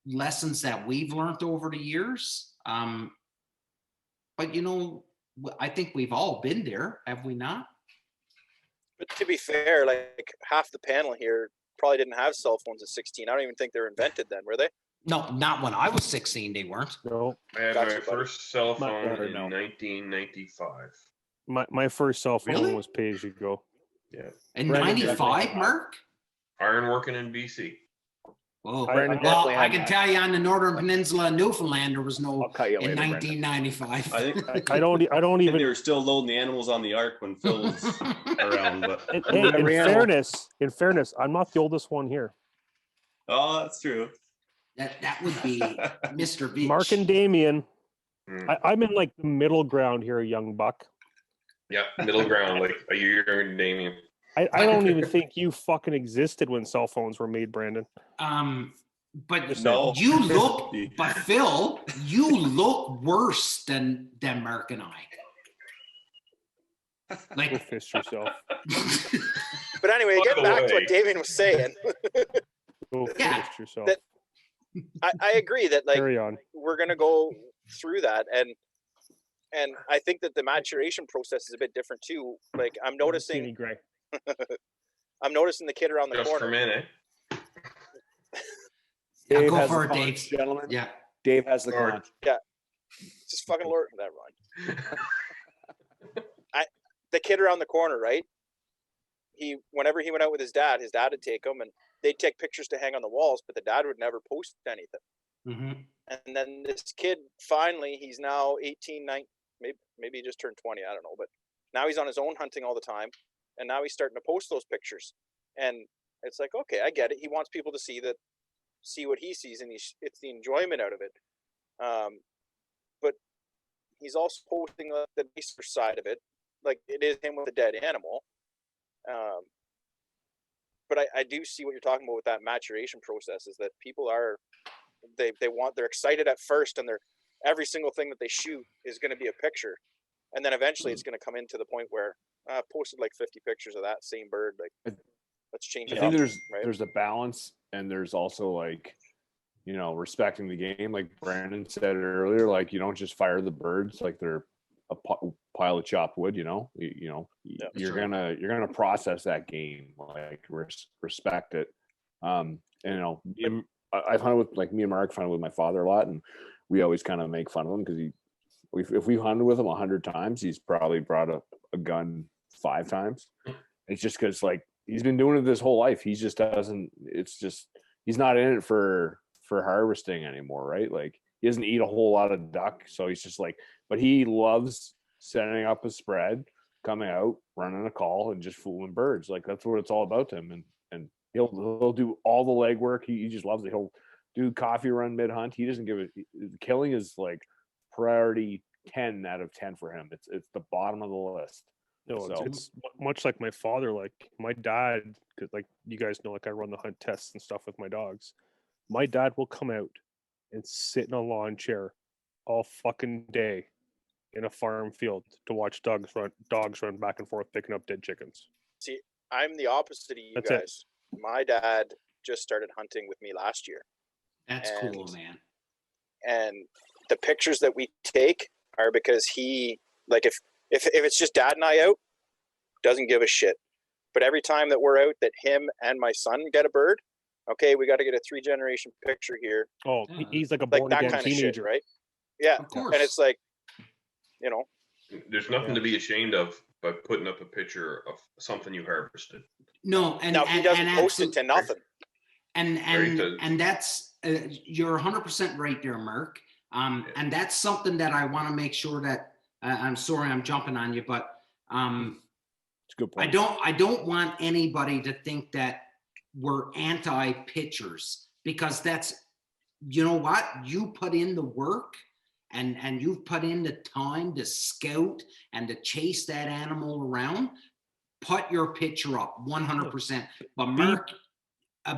lessons that we've learned over the years. But you know, I think we've all been there, have we not? But to be fair, like half the panel here probably didn't have cell phones at 16. I don't even think they were invented then, were they? No, not when I was 16, they weren't. No, I had Gotcha, my buddy. first cell phone in no. 1995. my first cell phone Really? was pay as you go. In Brendon 95, definitely- Mark? Iron working in BC. Oh, Brendon well, definitely I had can mine. tell you on the Northern Peninsula of Newfoundland, there was no I'll cut you in later, Brendon. 1995. I think I don't they even. were still loading the animals on the ark when Phil was around. But Hey, in Every animal. fairness, I'm not the oldest one here. oh, that's true. That would be Mr. Beach. Mark and Damien. Mm. I'm in like the middle ground here, young buck. Yeah, middle ground, like a year and Damien. I don't even think you fucking existed when cell phones were made, Brandon. But No. you look, but Phil, you look worse than Mark and I. Go Like, fist yourself. But anyway, By getting the back to way. what Damien was saying, Go Yeah. fist yourself. That- I agree that like Carry on. we're gonna go through that, and I think that the maturation process is a bit different too. Like I'm Teeny noticing gray. the kid around the Just for corner. a minute. yeah, Dave go has for the it, conch, Dave. gentlemen. Yeah. Dave has the Or- conch. Just fucking alert that run. The kid around the corner, right? Whenever he went out with his dad would take him, and they'd take pictures to hang on the walls, but the dad would never post anything. Mm-hmm. And then this kid, finally, he's now 18, 19, maybe he just turned 20, I don't know. But now he's on his own hunting all the time. And now he's starting to post those pictures. And it's like, okay, I get it. He wants people to see what he sees, and it's the enjoyment out of it. But he's also posting the nicer side of it. Like it is him with a dead animal. But I do see what you're talking about with that maturation process, is that people they're excited at first, and every single thing that they shoot is going to be a picture. And then eventually it's going to come into the point where I posted like 50 pictures of that same bird. Like, let's change I it think up. Right? there's a balance, and there's also like, respecting the game. Like Brandon said earlier, like you don't just fire the birds, like they're pile of chopped wood. You're gonna process that game, like respect it. I've hunted with me and Mark hunted with my father a lot, and we always kind of make fun of him because if we hunted with him 100 times, he's probably brought a gun 5 times. It's just because he's been doing it his whole life. He just doesn't. It's just he's not in it for harvesting anymore, right? Like he doesn't eat a whole lot of duck, so he's just but he loves setting up a spread, coming out, running a call, and just fooling birds. Like that's what it's all about to him. And he'll do all the legwork. He just loves it. He'll do coffee run mid hunt. He doesn't give it. Killing is priority 10 out of 10 for him. It's the bottom of the list. No, it's much like my father. Like my dad, because you guys know, I run the hunt tests and stuff with my dogs. My dad will come out and sit in a lawn chair all fucking day in a farm field to watch dogs run back and forth picking up dead chickens. See, I'm the opposite of you That's guys. My dad just started hunting with me last year. That's cool, man. And the pictures that we take are because he, if it's just dad and I out, doesn't give a shit. But every time that we're out, that him and my son get a bird, okay, we got to get a 3-generation picture here. Oh, he's like a born again kind teenager, of shit, right? Yeah, Of course. and it's There's nothing to be ashamed of by putting up a picture of something you harvested. No, and now he doesn't and post it to nothing. And that's you're 100% right there, Mark. And that's something that I want to make sure that I'm sorry I'm jumping on you, but it's a good point. I don't want anybody to think that we're anti-pitchers, because that's, you know what, you put in the work and you've put in the time to scout and to chase that animal around. Put your picture up 100%. But Mark,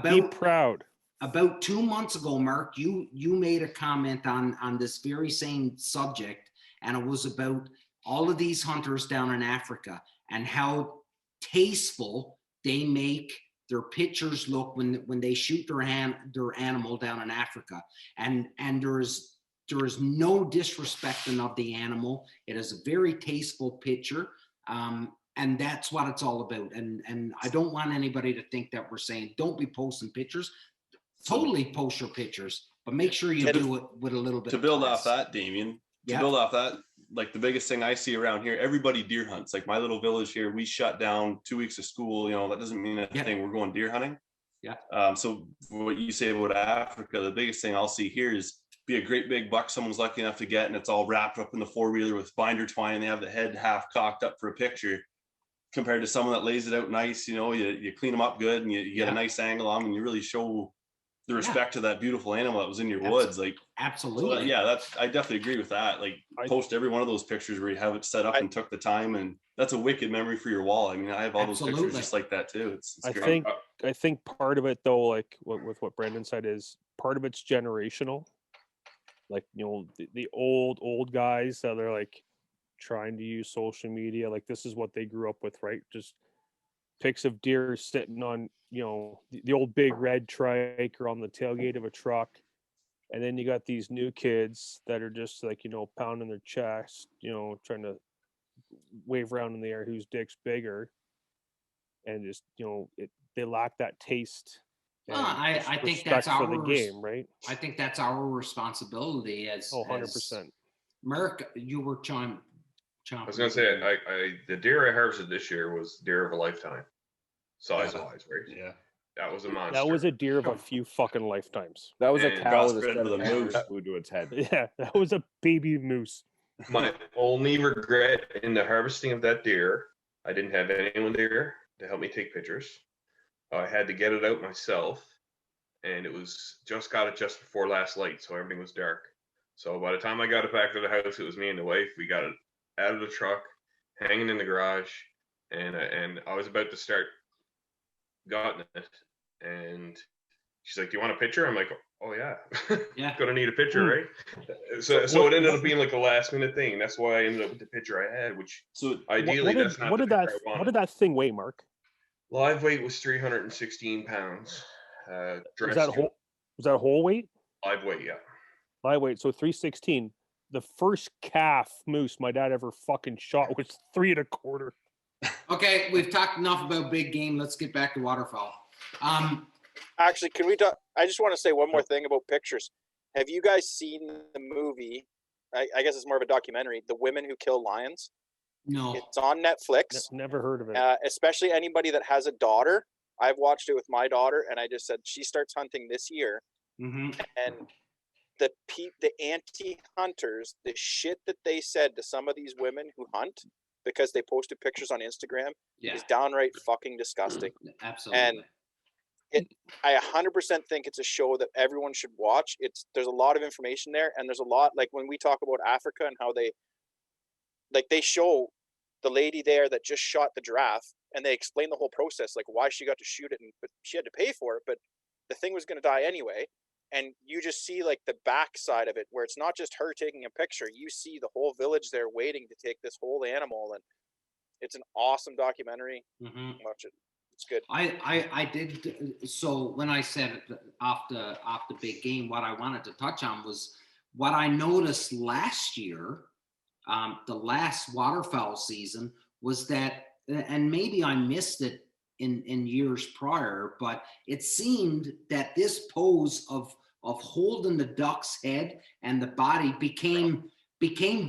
be proud. About 2 months ago, Mark, you made a comment on this very same subject, and it was about all of these hunters down in Africa and how tasteful they make their pictures look when they shoot their animal down in Africa. And there is no disrespecting of the animal. It is a very tasteful picture. And that's what it's all about. And I don't want anybody to think that we're saying don't be posting pictures. Totally post your pictures, but make sure you do it with a little bit to build off that, Damien. Build off that, the biggest thing I see around here, everybody deer hunts. Like my little village here, we shut down 2 weeks of school. That doesn't mean anything. We're going deer hunting. Yeah. So what you say about Africa, the biggest thing I'll see here is be a great big buck someone's lucky enough to get, and it's all wrapped up in the 4-wheeler with binder twine, and they have the head half cocked up for a picture, compared to someone that lays it out nice. You clean them up good, and you get a nice angle on them, and you really show the respect to that beautiful animal that was in your woods. Absolutely. So I definitely agree with that. Post every one of those pictures where you have it set up and took the time, and that's a wicked memory for your wall. I mean, I have all those pictures just like that too. It's great. I think part of it though, with what Brendon said, is part of it's generational. The old guys that are trying to use social media, this is what they grew up with, right? Just pics of deer sitting on the old big red trike or on the tailgate of a truck. And then you got these new kids that are just pounding their chest, trying to wave around in the air whose dick's bigger, and just they lack that taste. I think that's for the game, right? I think that's our responsibility as 100%. Merc, you were chomping. I was gonna say, the deer I harvested this year was deer of a lifetime, size wise, right? Yeah, that was a monster. That was a deer of a few fucking lifetimes. That was a cow with of the moose glued to its head. Yeah, that was a baby moose. My only regret in the harvesting of that deer, I didn't have anyone there to help me take pictures. I had to get it out myself, and it was just before last light, so everything was dark. So by the time I got it back to the house, it was me and the wife. We got it out of the truck, hanging in the garage, and I was about to start gutting it, and she's like, "Do you want a picture?" I'm like, "Oh yeah, yeah, gonna need a picture, right?" So it ended up being a last minute thing. That's why I ended up with the picture I had, which ideally that's not the picture I wanted. What did that thing weigh, Mark? Live weight was 316 pounds. Was that whole weight? Live weight, yeah. Live weight, so 316. the first calf moose my dad ever fucking shot was 3 1/4. Okay, we've talked enough about big game. Let's get back to waterfowl. Actually, can we talk? I just want to say one more thing about pictures. Have you guys seen the movie? I guess it's more of a documentary. The Women Who Kill Lions. No. It's on Netflix. Never heard of it. Especially anybody that has a daughter. I've watched it with my daughter, and I just said she starts hunting this year, Mm-hmm. and the anti-hunters, the shit that they said to some of these women who hunt because they posted pictures on Instagram is downright fucking disgusting. Absolutely. And I 100% think it's a show that everyone should watch. There's a lot of information there, and there's a lot, like when we talk about Africa and how they show the lady there that just shot the giraffe, and they explain the whole process, like why she got to shoot it, but she had to pay for it, but the thing was going to die anyway. And you just see like the back side of it, where it's not just her taking a picture. You see the whole village there waiting to take this whole animal, and it's an awesome documentary. Mm-hmm. Watch it. It's good. I did. So when I said off the big game, what I wanted to touch on was what I noticed last year, the last waterfowl season, was that, and maybe I missed it in years prior, but it seemed that this pose of holding the duck's head and the body became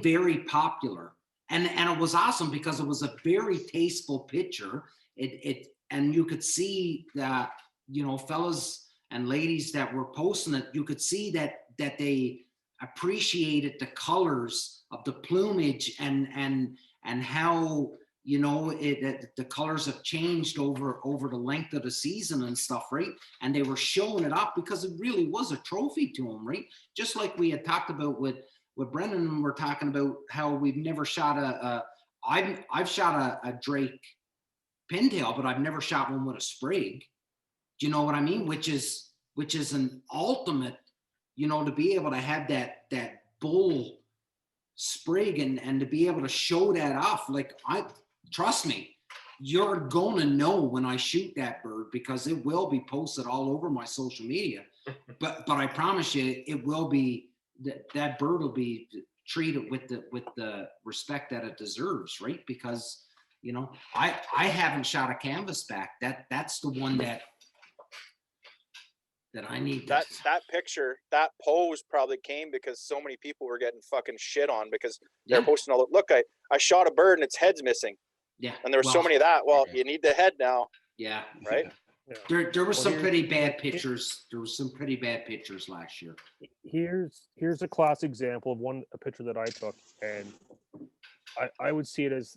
very popular, and it was awesome because it was a very tasteful picture. And you could see that, fellas and ladies that were posting it, you could see that they appreciated the colors of the plumage and how the colors have changed over the length of the season and stuff, right? And they were showing it up because it really was a trophy to them, right? Just like we had talked about with Brendon, we're talking about how we've never shot I've shot a Drake pintail, but I've never shot one with a sprig. Do you know what I mean? Which is an ultimate, to be able to have that bull sprig and to be able to show that off. Like, trust me, you're gonna know when I shoot that bird because it will be posted all over my social media. But I promise you, it will be that bird will be treated with the respect that it deserves, right? Because I haven't shot a canvasback. That's the one that I need. That picture, that pose probably came because so many people were getting fucking shit on because they're posting all the, look, I shot a bird and its head's missing. Yeah. And there were so many of that. Well, you need the head now. Yeah. Right? Yeah. There were some pretty bad pictures. There were some pretty bad pictures last year. Here's a class example of a picture that I took, and I would see it as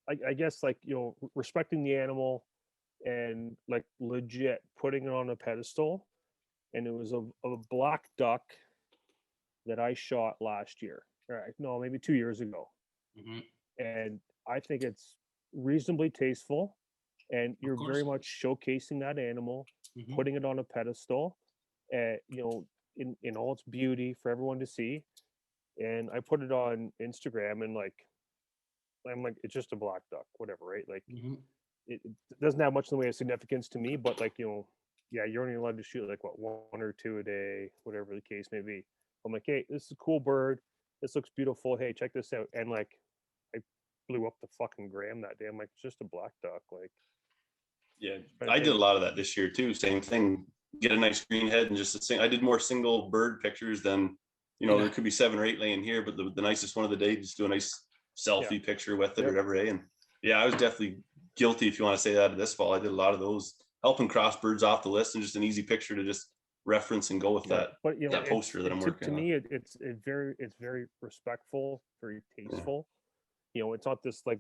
I guess like respecting the animal and like legit putting it on a pedestal. And it was a black duck that I shot last year. Right? No, maybe 2 years ago. Mm-hmm. And I think it's reasonably tasteful, and you're very much showcasing that animal, mm-hmm. putting it on a pedestal, in all its beauty for everyone to see. And I put it on Instagram, and I'm like, it's just a black duck, whatever, right? Like, mm-hmm. it doesn't have much in the way of significance to me, but like, yeah, you're only allowed to shoot like one or two a day, whatever the case may be. I'm like, hey, this is a cool bird. This looks beautiful. Hey, check this out. And like, I blew up the fucking gram that day. I'm like, it's just a black duck. Like, yeah, I did a lot of that this year too. Same thing. Get a nice green head and just I did more single bird pictures than, there could be 7 or 8 laying here, but the nicest one of the day, just do a nice selfie picture with it or whatever. And yeah, I was definitely guilty, if you want to say that, this fall. I did a lot of those, helping cross birds off the list, and just an easy picture to just reference and go with that. But that poster that I'm working to on. me, it's very respectful, very tasteful. It's not this like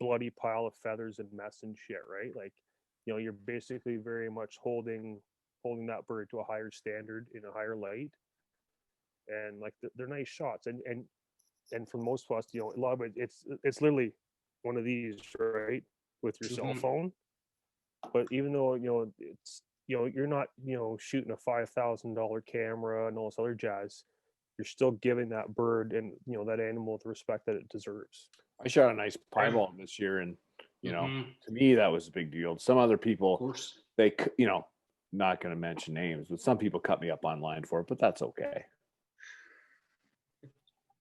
bloody pile of feathers and mess and shit, right? Like, you're basically very much holding that bird to a higher standard in a higher light, and like they're nice shots. And for most of us, a lot of it, it's literally one of these, right, with your cell phone. But even though it's you're not shooting a $5,000 camera and all this other jazz, you're still giving that bird and that animal the respect that it deserves. I shot a nice piebald this year, and to me that was a big deal. Some other people, Of course, they not going to mention names, but some people cut me up online for it, but that's okay.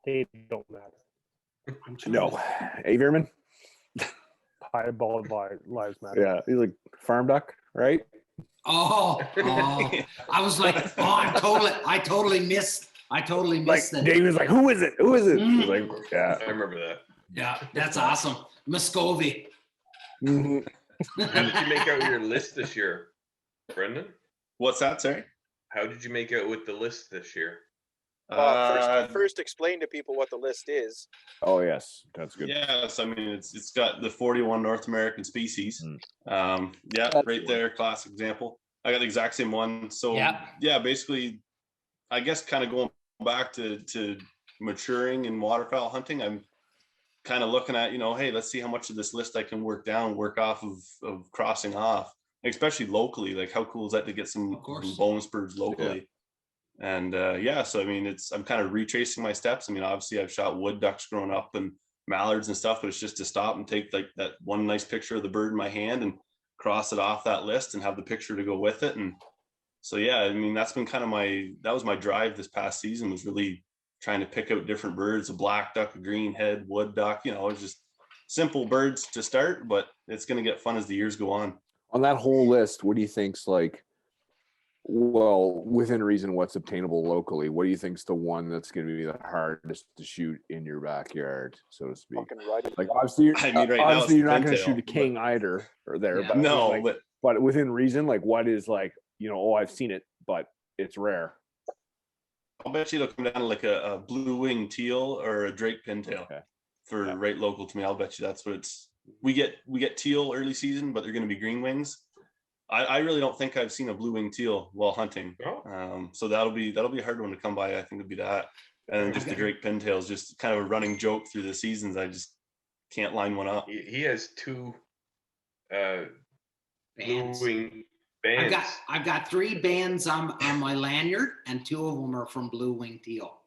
They don't matter. I'm trying No. to- Hey, Veerman? Piebald lives matter. Yeah. He's like farm duck, right? Oh, I was like, I totally missed Like it. Dave was like, who is it? Who is it? He's Mm. like, yeah. I remember that. Yeah, that's awesome. Muscovy. Mhm. How did you make out your list this year, Brendan? What's that, sorry? How did you make out with the list this year? First explain to people what the list is. Oh yes, that's good. Yes, I mean it's got the 41 North American species. Yeah, That's right one. there, classic example. I got the exact same one. So Yeah. basically, I guess kind of going back to maturing in waterfowl hunting, I'm kind of looking at, hey, let's see how much of this list I can work off of crossing off, especially locally. Like how cool is that to get some Of course. bonus birds locally? And so I mean, I'm kind of retracing my steps. I mean, obviously I've shot wood ducks growing up and mallards and stuff, but it's just to stop and take like that one nice picture of the bird in my hand and cross it off that list and have the picture to go with it. And so yeah, I mean, that's been kind of that was my drive this past season, was really trying to pick out different birds: a black duck, a green head, wood duck. It's just simple birds to start, but it's going to get fun as the years go on. On that whole list, what do you think's like, well, within reason, what's obtainable locally? What do you think's the one that's going to be the hardest to shoot in your backyard, so to speak? Fucking right. Like obviously, I mean, right now obviously it's you're not the going to pintail, shoot a king eider or there, Yeah. but No, like, but within reason, like what is like, I've seen it, but it's rare. I'll bet you it'll come down to like a blue wing teal or a Drake pintail. Okay. For Yeah. right local to me. I'll bet you that's what it's. We get teal early season, but they're going to be green wings. I really don't think I've seen a blue wing teal while hunting. Oh. So that'll be a hard one to come by. I think it'd be that, and then just the Drake pintail is just kind of a running joke through the seasons. I just can't line one up. He has two Bands. blue wing bands. I've got 3 bands on my lanyard, and 2 of them are from Blue Wing Teal.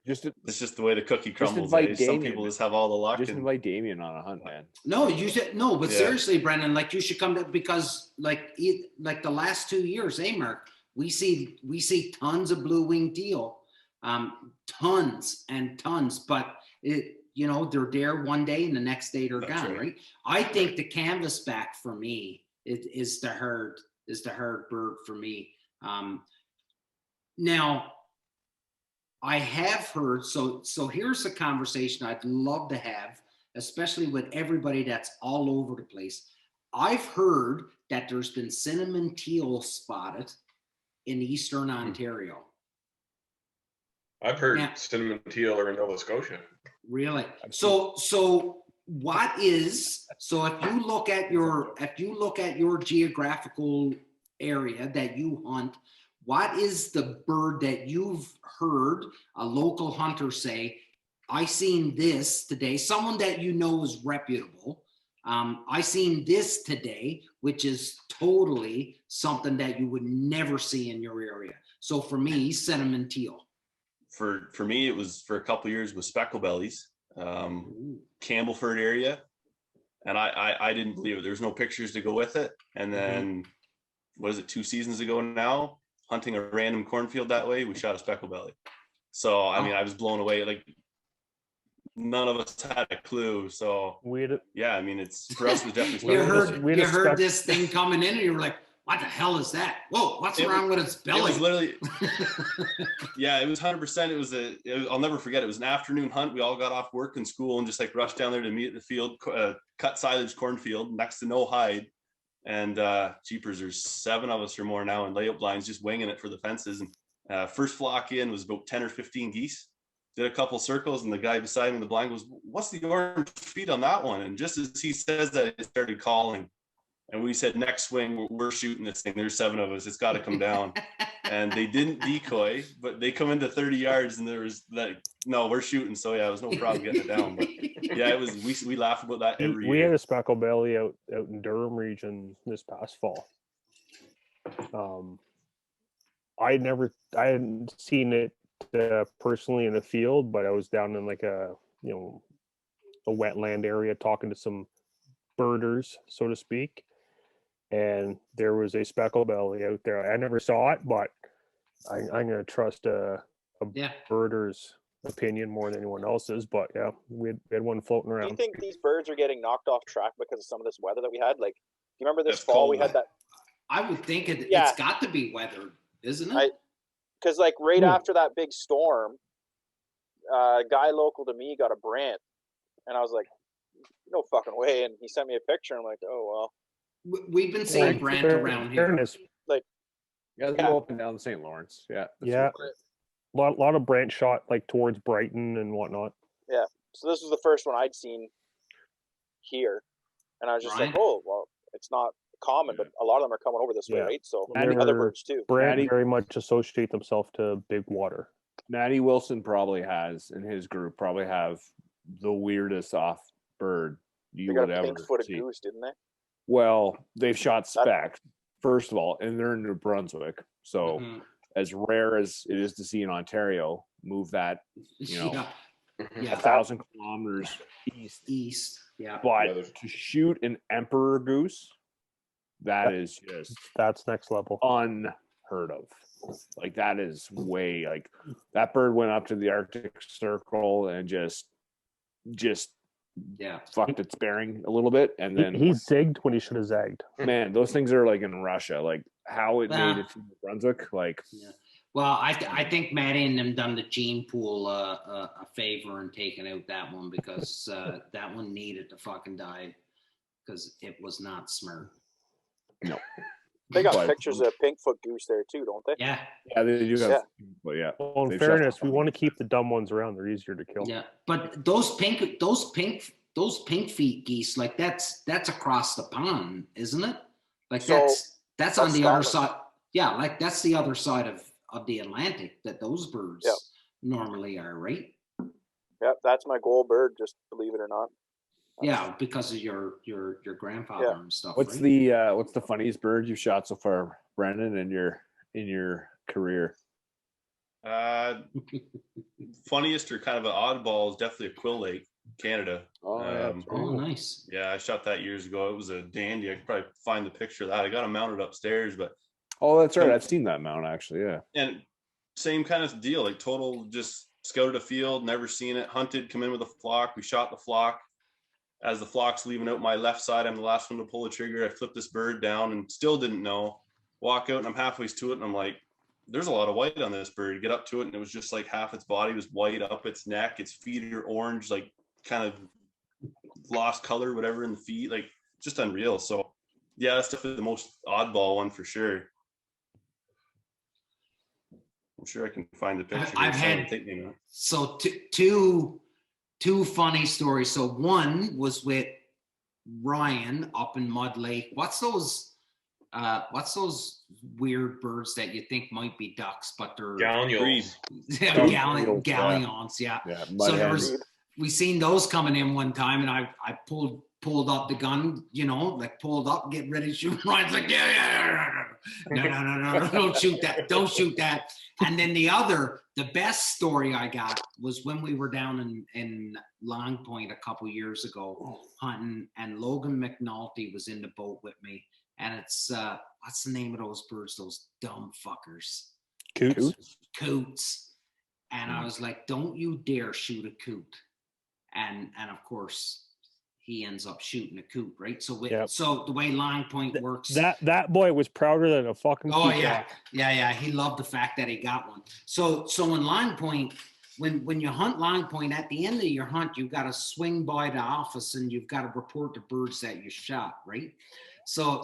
Just It's just the way the cookie crumbles. invite Some Damien. people just have all the luck. just and- invite Damien on a hunt, man. No, you should no, but Yeah. seriously, Brendon, like you should come to, because like the last 2 years, Mark, we see tons of blue wing teal, tons and tons, but they're there one day and the next day they're That's gone, right. right? I think the canvasback for me is the herd bird for me. Now I have heard, so here's a conversation I'd love to have, especially with everybody that's all over the place. I've heard that there's been cinnamon teal spotted in Eastern Ontario. I've heard Yeah. cinnamon teal are in Nova Scotia. Really? So if you look at your geographical area that you hunt, what is the bird that you've heard a local hunter say, I seen this today, someone that is reputable, I seen this today, which is totally something that you would never see in your area. So for me, cinnamon teal. For me, it was for a couple of years with speckle bellies, Campbellford area, and I didn't believe it. There's no pictures to go with it. And then, what is it, 2 seasons ago now, hunting a random cornfield that way, we shot a speckle belly. So I mean, I was blown away. Like none of us had a clue. So yeah, I mean, it's for us, it was definitely. You heard this thing coming in, and you were like, "What the hell is that? Whoa, what's wrong with its belly?" It was literally, yeah, it was 100%. I'll never forget. It was an afternoon hunt. We all got off work and school and just like rushed down there to meet at the field, cut silage cornfield next to no hide. And jeepers, there's 7 of us or more now in layup blinds, just winging it for the fences. And first flock in was about 10 or 15 geese. Did a couple circles, and the guy beside me in the blind goes, "What's the orange feet on that one?" And just as he says that, it started calling. And we said, next swing, we're shooting this thing. There's 7 of us. It's got to come down. And they didn't decoy, but they come into 30 yards, and there was like, no, we're shooting. So yeah, it was no problem getting it down. But yeah, it was. We laugh about that every We year. had a speckle belly out in Durham region this past fall. I hadn't seen it personally in the field, but I was down in like a wetland area talking to some birders, so to speak, and there was a speckle belly out there. I never saw it, but I'm going to trust a Yeah. birder's opinion more than anyone else's, but yeah, we had one floating Do you around. think these birds are getting knocked off track because of some of this weather that we had? Like, do you remember this That's fall we cold. had that? I would think Yeah. it's got to be weathered, isn't it? Because like right Ooh. after that big storm, a guy local to me got a brant, and I was like, no fucking way. And he sent me a picture. I'm like, oh well. We've been seeing Brent around here. Fairness, Yeah, they go up and down the St. Lawrence. Yeah. yeah, lot of branch shot like towards Brighton and whatnot. So this was the first one I'd seen here, and I was just like, Right. oh well, it's not common, but a lot of them are coming over this way, Yeah. right? So And other they're- birds too. Brant Natty- very much associate themselves to big water. Natty Wilson probably has in his group probably have the weirdest off bird They you got would a ever pink-footed see. goose, didn't they? Well, they've shot specs first of all, and they're in New Brunswick, so Mhm. as rare as it is to see in Ontario, move that you know, Yeah. a Yeah. 1,000 kilometers east. East. Yeah. But Yeah, there's- to shoot an emperor goose, that is just That's next level. unheard of. Like that is way like that bird went up to the Arctic Circle and just Yeah. fucked its bearing a little bit, and then He zigged when he should have zagged. man, those things are like in Russia. Like how it made it to New Brunswick, like Yeah. Well, I think Maddie and them done the gene pool a favor and taking out that one because that one needed to fucking die because it was not smart. no. They got But- pictures of pinkfoot goose there too, don't they? Yeah. Yeah, they do have. Yeah. But yeah, Well, in They've shot fairness, we some. want to keep the dumb ones around. They're easier to kill. Yeah. But those pink feet geese, like that's across the pond, isn't it? Like So, that's on that's the other Scotland. side. Yeah, like that's the other side of the Atlantic that those birds Yeah. normally are, right? Yep, that's my goal bird. Just believe it or not. Yeah, because of your grandfather Yeah. and stuff. what's right? the funniest bird you've shot so far, Brendon, in your career? Funniest or kind of an oddball is definitely a quill lake, Canada. Oh, Oh, nice. Yeah, I shot that years ago. It was a dandy. I could probably find the picture of that. I got him mounted upstairs, but oh, that's right. I've seen that mount actually. Yeah. and same kind of deal. Like total, just scouted a field, never seen it, hunted, come in with a flock. We shot the flock. As the flock's leaving out my left side, I'm the last one to pull the trigger. I flipped this bird down and still didn't know. Walk out and I'm halfway to it and I'm like, there's a lot of white on this bird. Get up to it and it was just like half its body was white up its neck. Its feet are orange, like kind of lost color, whatever in the feet, like just unreal. So yeah, that's definitely the most oddball one for sure. I'm sure I can find the picture. I've Someone had- take me a minute. So two funny stories. So one was with Ryan up in Mud Lake. What's those weird birds that you think might be ducks, but they're Gallinules. galleons, yeah. Yeah. So there Mudhead. was, we seen those coming in one time, and I pulled up the gun, like pulled up, get ready to shoot. Ryan's like, yeah, no, don't shoot that. And then the best story I got was when we were down in Long Point a couple years ago hunting, and Logan McNulty was in the boat with me, and it's what's the name of those birds? Those dumb fuckers, coots. And I was like, don't you dare shoot a coot. And of course he ends up shooting a coot, right? So Yep. so the way Long Point works. That boy was prouder than a fucking Oh peacock. yeah. He loved the fact that he got one. So in Long Point, when you hunt Long Point, at the end of your hunt, you've got to swing by the office and you've got to report the birds that you shot, right? So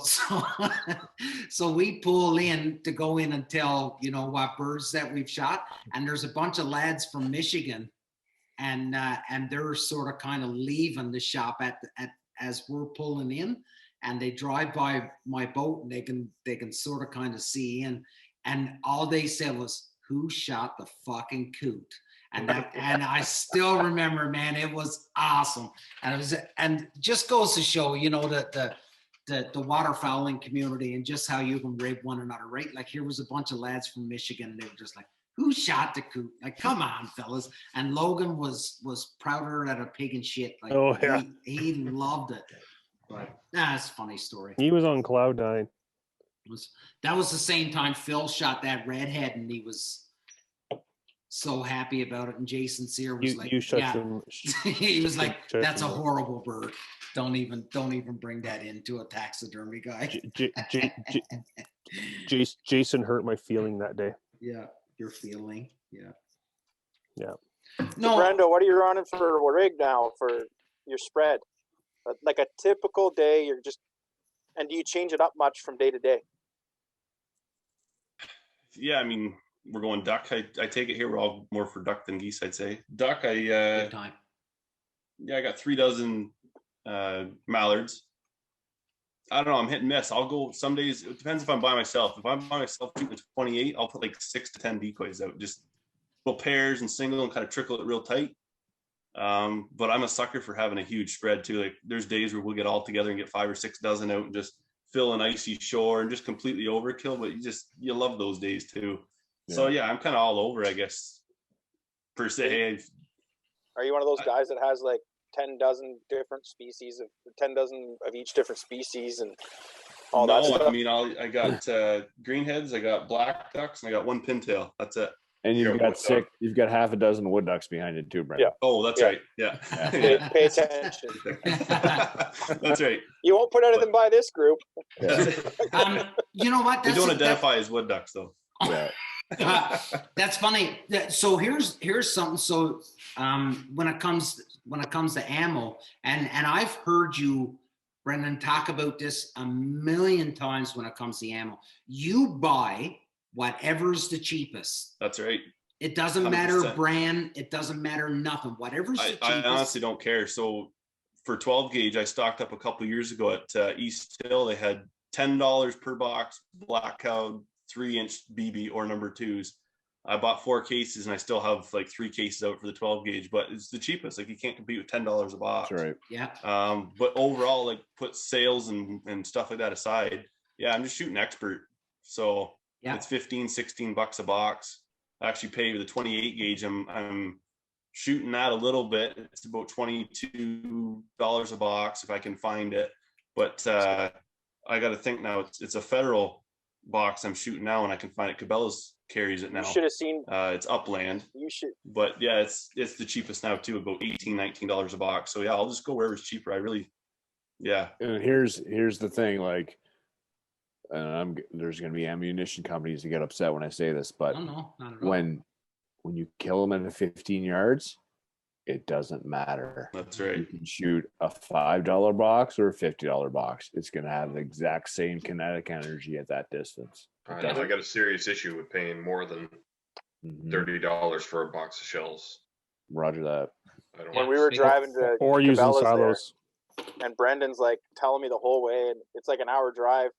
we pull in to go in and tell what birds that we've shot, and there's a bunch of lads from Michigan, and they're sort of kind of leaving the shop as we're pulling in, and they drive by my boat and they can sort of kind of see in, and all they said was, "Who shot the fucking coot?" And I still remember, man, it was awesome, and just goes to show, the waterfowling community and just how you can rib one another, right? Like here was a bunch of lads from Michigan, and they were just like, "Who shot the coot?" Like, come on, fellas. And Logan was prouder than a pig in shit. Like, Oh, yeah. he loved it. But that's a funny story. He was on cloud nine. That was the same time Phil shot that redhead, and he was so happy about it. And Jason Sear was like, You shut yeah. your He was like, shut that's a your mouth. horrible bird. Don't even bring that into a taxidermy guy. Jason hurt my feeling that day. Yeah, your feeling. Yeah. Yeah. No, Brendo, what are you running for a rig now for your spread? Like a typical day, and do you change it up much from day to day? Yeah, I mean, we're going duck. I take it here we're all more for duck than geese, I'd say. Duck, big time. I got 3 dozen mallards. I don't know, I'm hit and miss. I'll go some days, it depends if I'm by myself. If I'm by myself shooting at 28, I'll put like 6 to 10 decoys out, just little pairs and single and kind of trickle it real tight. But I'm a sucker for having a huge spread too. Like there's days where we'll get all together and get 5 or 6 dozen out and just fill an icy shore and just completely overkill, but you love those days too. Yeah. So yeah, I'm kind of all over, I guess, per se. Are you one of those guys that has like 10 dozen different species of 10 dozen of each different species and all that stuff? I mean, I got greenheads, I got black ducks, and I got 1 pintail. That's it. And you've got half a dozen wood ducks behind it too, Brent. Yeah. Oh, that's right. Yeah. Pay attention. That's right. You won't put anything by this group. Yeah. You know what? They don't identify as wood ducks though. Yeah. That's funny. So here's something. So when it comes to ammo, and I've heard you, Brendon, talk about this a million times when it comes to ammo. You buy whatever's the cheapest. That's right. It doesn't 100%. matter brand. It doesn't matter nothing. Whatever's the cheapest. I honestly don't care. So for 12 gauge, I stocked up a couple of years ago at East Hill. They had $10 per box, black cow, 3-inch BB or number 2s. I bought 4 cases and I still have like 3 cases out for the 12 gauge, but it's the cheapest. Like you can't compete with $10 a box. That's right. Yeah. But overall, like put sales and stuff like that aside. Yeah, I'm just shooting expert. So yeah, it's $15-$16 a box. I actually pay the 28 gauge. I'm shooting that a little bit. It's about $22 a box if I can find it. But I got to think now. It's a federal box I'm shooting now, and I can find it. Cabela's carries it now. You should have seen. It's Upland. You should. But yeah, it's the cheapest now too, about $18-$19 a box. So yeah, I'll just go wherever's cheaper. I really, yeah. And here's the thing, like. There's going to be ammunition companies that get upset when I say this, but not at all. when you kill them at 15 yards, it doesn't matter. That's right. You can shoot a $5 box or a $50 box. It's going to have the exact same kinetic energy at that distance. I got a serious issue with paying more than $30 for a box of shells. Roger that. When we were driving to or using silos, and Brendon's like telling me the whole way, and it's like an hour drive.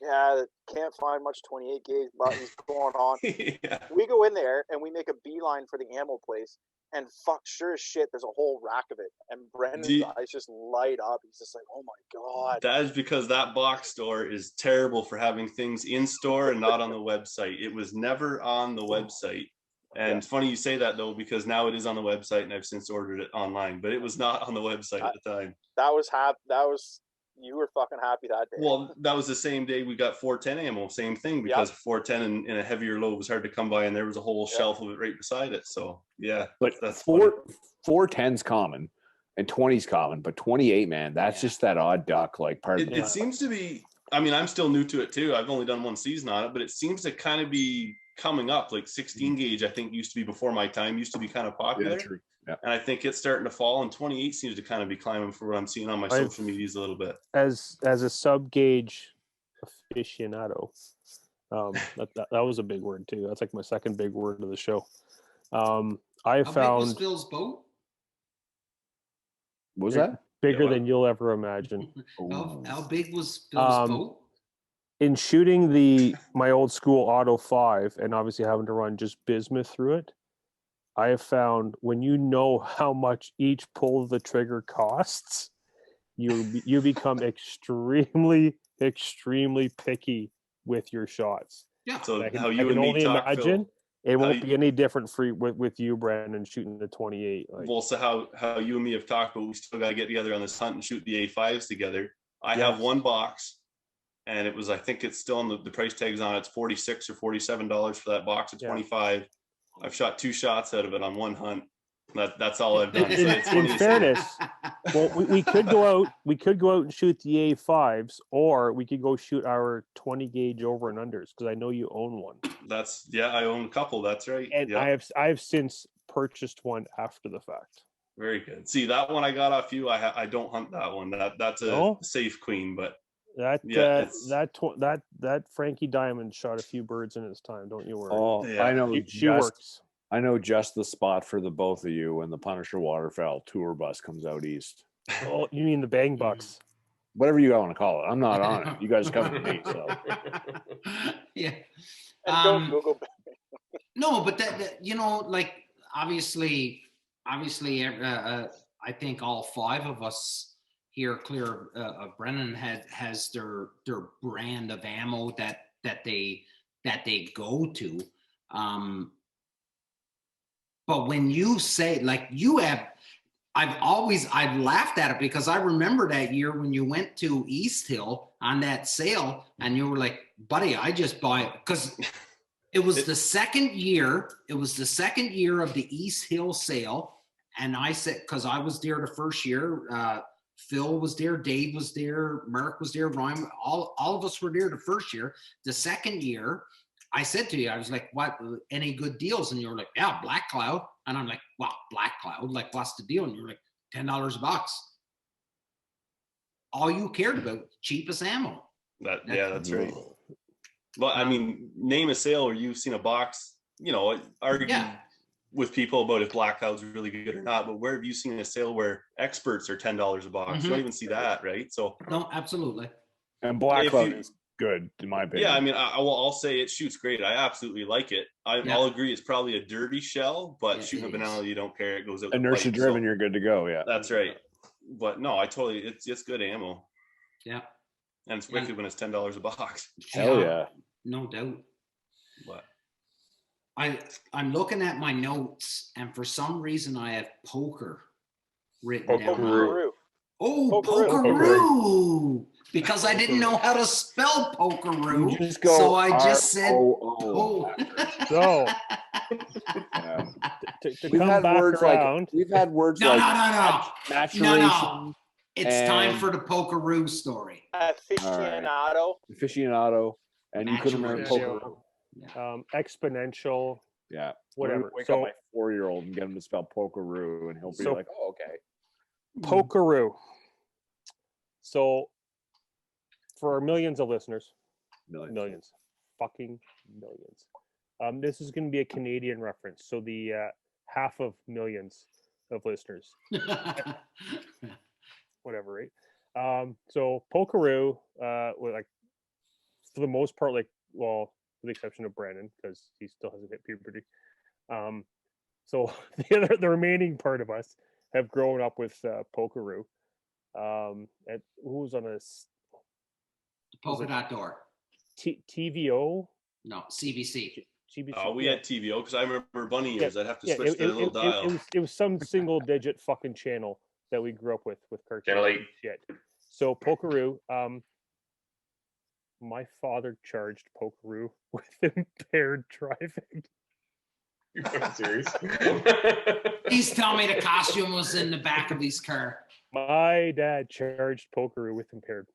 Yeah, can't find much 28 gauge buttons going on. Yeah. We go in there and we make a beeline for the ammo place, and sure as shit, there's a whole rack of it. And Brendon's eyes just light up. He's just like, "Oh my god!" That is because that box store is terrible for having things in store and not on the website. It was never on the website. And it's funny you say that though, because now it is on the website, and I've since ordered it online. But it was not on the website at the time. You were fucking happy that day. Well, that was the same day we got 410 ammo. Same thing, because 410 in a heavier load was hard to come by, and there was a whole shelf of it right beside it. So yeah, but that's 410's common and 20's common, but 28, man, that's just that odd duck. Like, it seems to be. I mean, I'm still new to it too. I've only done 1 season on it, but it seems to kind of be coming up. Like 16 gauge, I think used to be before my time. Used to be kind of popular. Yeah, true. Yeah. And I think it's starting to fall, and 28 seems to kind of be climbing for what I'm seeing on my social medias a little bit. As a sub gauge aficionado, that was a big word too. That's like my second big word of the show. How big was Phil's boat? What was that? Bigger than you'll ever imagine. How big was Phil's boat? In shooting my old school Auto 5, and obviously having to run just bismuth through it, I have found when you know how much each pull of the trigger costs, you become extremely, extremely picky with your shots. Yeah. So I can only imagine it won't be any different with you, Brendon, shooting the 28. Well, so how you and me have talked, but we still got to get together on this hunt and shoot the A5s together. I have 1 box, and it was, I think it's still on the price tags on it. It's $46 or $47 for that box of 25. I've shot 2 shots out of it on one hunt. That's all I've done. So it's In funny to say. fairness, well, we could go out. We could go out and shoot the A5s, or we could go shoot our 20 gauge over and unders because I know you own one. I own a couple. That's right. And Yeah. I have since purchased one after the fact. Very good. See, that one I got off you. I don't hunt that one. That's a Oh. safe queen, but That Yeah, it's- that Frankie Diamond shot a few birds in his time. Don't you worry. Oh, Yeah. I know. She works. I know just the spot for the both of you when the Punisher Waterfowl tour bus comes out east. Oh, you mean the bang bucks? Whatever you want to call it. I'm not on it. You guys come to me. So Yeah. And don't Google back. No, but that like obviously, I think all 5 of us here, clear of Brendon, has their brand of ammo that they go to. But when you say like you have, I've laughed at it because I remember that year when you went to East Hill on that sale and you were like, buddy, I just buy it because it was the second year. It was the second year of the East Hill sale. And I said, because I was there the first year, Phil was there, Dave was there, Mark was there, Ryan, all of us were there the first year. The second year, I said to you, I was like, what, any good deals? And you were like, yeah, Black Cloud. And I'm like, well, Black Cloud, like, what's the deal? And you're like, $10 a box. All you cared about, cheapest ammo. that's right. Well, I mean, name a sale where you've seen a box, argue with people about if Black Cloud's really good or not, but where have you seen a sale where experts are $10 a box? You don't even see that, right? So no, absolutely. and Black Cloud is good in my opinion. Yeah, I mean, I'll say it shoots great. I absolutely like it. I'll agree it's probably a dirty shell, but shooting a banana, you don't care. It goes out. Inertia driven, you're good to go. Yeah, that's right. But no, it's good ammo. Yeah, and it's wicked when it's $10 a box. Hell yeah, no doubt. But I'm looking at my notes, and for some reason I have poker written down. Pokeroo. Oh, Pokeroo! Because I didn't know how to spell Pokeroo, so I just said oh. So to we've come had back words around, like we've had words no, like maturation. No. It's time for the Pokeroo story. Aficionado, and you couldn't remember Pokeroo. Exponential. Yeah, whatever. Wake up my 4-year-old and get him to spell Pokeroo, and he'll be like, "Oh, okay." Pokeroo. So, for our millions of listeners, millions, fucking millions. This is going to be a Canadian reference. So the half of millions of listeners, whatever, right? So Pokeroo, like for the most part, like with the exception of Brendon because he still hasn't hit puberty. So the remaining part of us have grown up with Pokeroo. And who was on this? Polka Dot Door. TVO? No, CBC. Oh, we had TVO because I remember bunny ears. I'd have to switch the little dial. It was some single digit fucking channel that we grew up with cartoons. Channel 8. Shit. So Pokeroo, my father charged Pokeroo with impaired driving. You're serious? Please tell me the costume was in the back of his car. My dad charged Pokeroo with impaired.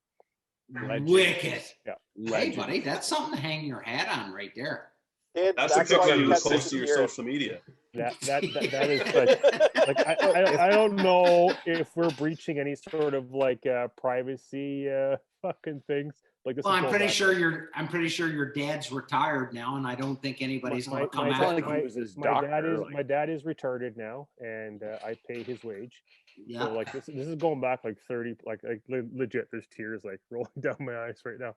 Wicked. Yeah. Hey, buddy, that's something to hang your hat on right there. That's a picture you post to your social media. That is like I don't know if we're breaching any sort of like privacy fucking things. Like this. Well, I'm pretty sure your dad's retired now, and I don't think anybody's going to come after him. My dad is retarded now, and I pay his wage. Yeah. So like this is going back like 30, like legit. There's tears like rolling down my eyes right now.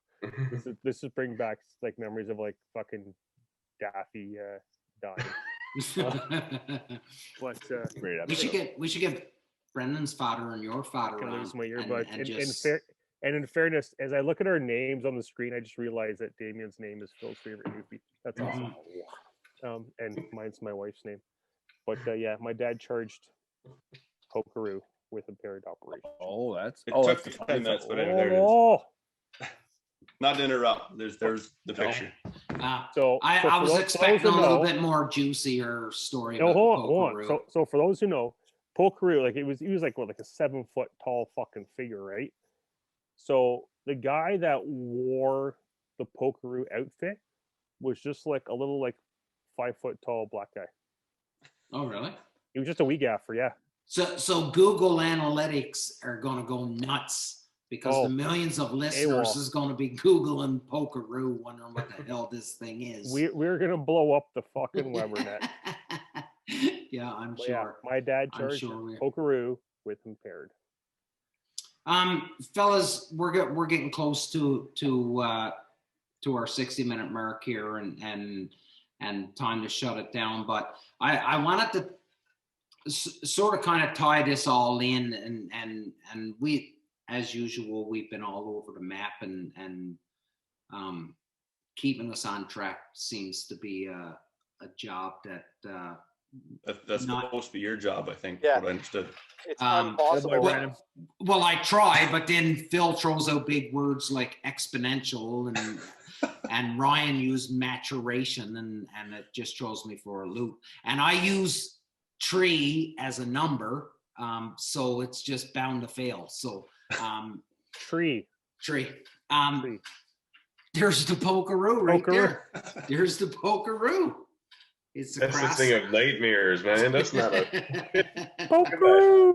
This is bringing back like memories of like fucking Daffy dying. But we should get Brendon's father and your father can on. Lose my earbud. And in fairness, as I look at our names on the screen, I just realized that Damien's name is Phil's favorite movie. That's awesome. And mine's my wife's name. But yeah, my dad charged Pokeroo with impaired operation. Oh, that's it took 10 minutes, but I heard it is. Oh, Not to interrupt. There's the picture. So I was for expecting those a who little know- bit more juicier story No, about hold on. Pokeroo. So for those who know, Pokeroo, like he was like what, like a 7 foot tall fucking figure, right? So the guy that wore the Pokeroo outfit was just like a little like 5 foot tall black guy. Oh, really? He was just a wee gaffer, yeah. So Google Analytics are going to go nuts because the millions of listeners AWOL. is going to be Googling Pokeroo, wondering what the hell this thing is. We're gonna blow up the fucking Weber net. Yeah, I'm But sure. yeah, my dad I'm charged sure we- Pokeroo with impaired. Fellas, we're getting close to our 60-minute mark here and time to shut it down. But I wanted to sort of kind of tie this all in, and we, as usual, we've been all over the map, and keeping us on track seems to be a job that That's not- supposed to be your job, I think. Yeah. What I understood. It's Um, impossible. well, I try, but then Phil throws out big words like exponential, and Ryan used maturation, and it just throws me for a loop. And I use tree as a number, so it's just bound to fail. So Tree. tree. Tree. There's the Pokeroo right Pokeroo. there. There's the Pokeroo. It's a That's the grass. thing of nightmares, man. That's not a. Pokeroo.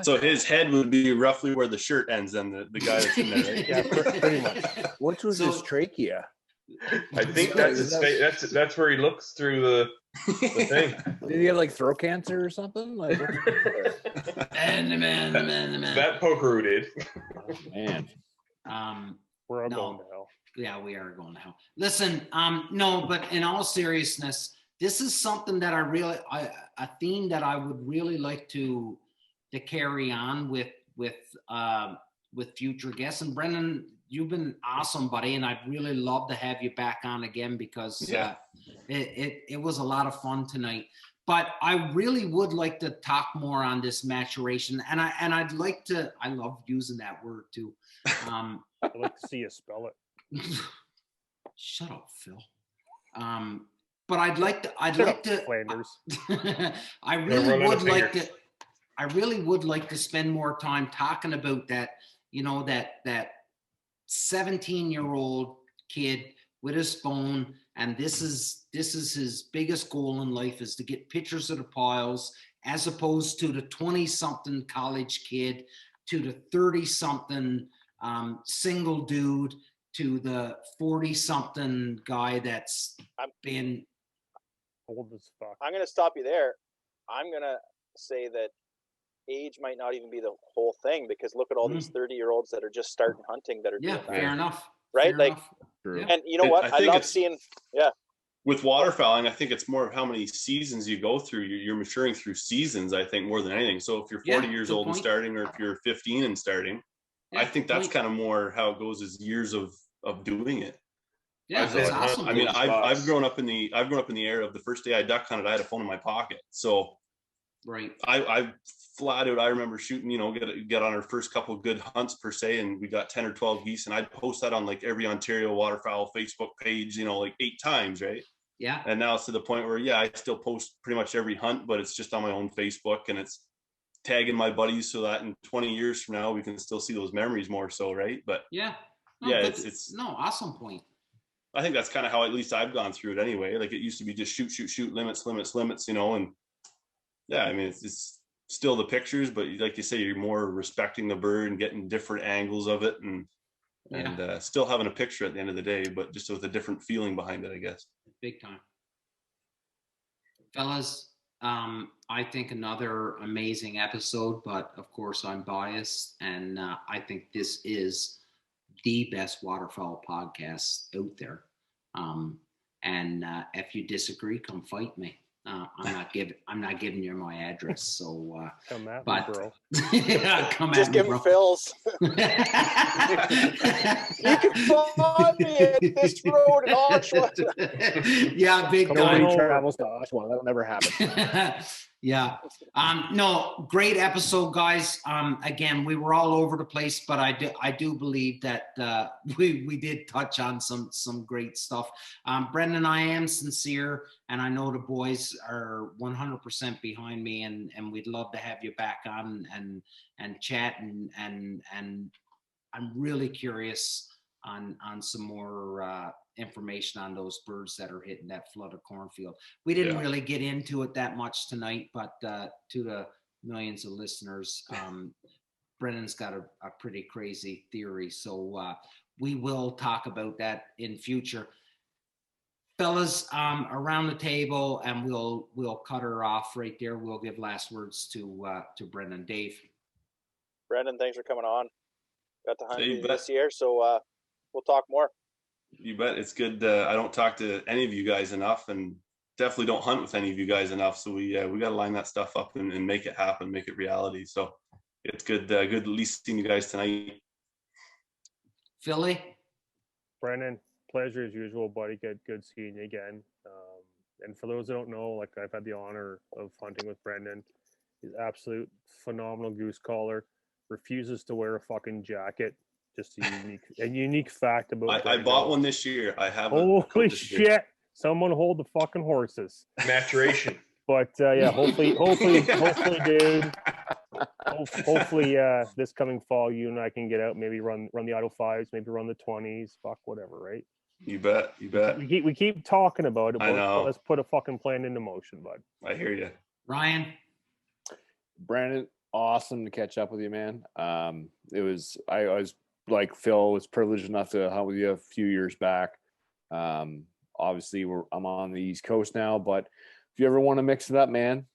So his head would be roughly where the shirt ends, and the guy that's in there, right? Yeah, pretty much. Which was So- his trachea? I think that's his face. That's where he looks through the thing. Did he have like throat cancer or something? Like, And the man. That Pokeroo did. man. We're all No. going to hell. Yeah, we are going to hell. Listen, no, but in all seriousness, this is something that a theme that I would really like to carry on with future guests. And Brendon, you've been awesome, buddy, and I'd really love to have you back on again because it was a lot of fun tonight. But I really would like to talk more on this maturation, and I'd like to. I love using that word too. I'd like to see you spell it. Shut up, Phil. But I'd like to. Flanders. I Don't really run out would of like fingers. to. I really would like to spend more time talking about that. You know, that 17-year-old kid with his phone, and this is his biggest goal in life is to get pictures of the piles, as opposed to the 20-something college kid, to the 30-something single dude, to the 40-something guy that's been Old as fuck. I'm going to stop you there. I'm going to say that age might not even be the whole thing, because look at all these 30-year-olds that are just starting hunting that are yeah, doing that, fair enough. right? Fair Like, enough. True. Yeah. and you know And what? I I think love it's- seeing. With waterfowling, I think it's more of how many seasons you go through. You're maturing through seasons, I think, more than anything. So if you're 40 Yeah, years good old and point. starting, or if you're 15 and starting, Yeah, I think that's point. kind of more how it goes, is years of doing it. Yeah, I've that's done- awesome. I mean, Those I've spots. grown up in the era of the first day I duck hunted, I had a phone in my pocket. So right. I flat out, I remember shooting, get on our first couple good hunts per se, and we got 10 or 12 geese, and I'd post that on like every Ontario waterfowl Facebook page, like 8 times, right? Yeah. And now it's to the point where, I still post pretty much every hunt, but it's just on my own Facebook, and it's tagging my buddies so that in 20 years from now, we can still see those memories more so, right? But Yeah. Yeah, good. it's- no, awesome point. I think that's kind of how at least I've gone through it anyway. Like, it used to be just shoot, limits, and yeah, I mean, it's still the pictures, but like you say, you're more respecting the bird and getting different angles of it, and still having a picture at the end of the day, but just with a different feeling behind it, I guess. Big time. Fellas, I think another amazing episode, but of course I'm biased, and I think this is the best waterfowl podcast out there. And if you disagree, come fight me. I'm not giving you my address. So, Come at me, but bro. yeah, come Just at give me, him bro. Phil's. You can find me at this road in Oshawa. Yeah, big Nobody time. travels to Oshawa. That'll never happen. Yeah. No, great episode, guys. Again, we were all over the place, but I do believe that we did touch on some great stuff. Brendon, I am sincere, and I know the boys are 100% behind me, and we'd love to have you back on and chat, and I'm really curious on some more information on those birds that are hitting that flooded cornfield. We didn't really get into it that much tonight, but to the millions of listeners, Brendon's got a pretty crazy theory. So we will talk about that in future. Fellas, around the table, and we'll cut her off right there. We'll give last words to Brendon. Dave. Brendon, thanks for coming on. Got to hunt You you bet. this year, so we'll talk more. You bet. It's good. I don't talk to any of you guys enough, and definitely don't hunt with any of you guys enough. So we got to line that stuff up and make it happen, make it reality. So it's good. Good at least seeing you guys tonight. Philly. Brendon, pleasure as usual, buddy. Good seeing you again. And for those that don't know, like, I've had the honor of hunting with Brendon. He's absolute phenomenal goose caller. Refuses to wear a fucking jacket. Just a unique fact about. I bought one this year. I have. Holy shit! Someone hold the fucking horses. Maturation. But yeah, hopefully, dude. Hopefully, this coming fall, you and I can get out, maybe run the Auto 5s, maybe run the 20s, fuck whatever, right? You bet. You bet. We keep talking about it, I but know. let's put a fucking plan into motion, bud. I hear you. Ryan. Brendon, awesome to catch up with you, man. It was I was like Phil, was privileged enough to hunt with you a few years back. Obviously I'm on the East Coast now, but if you ever want to mix it up, man,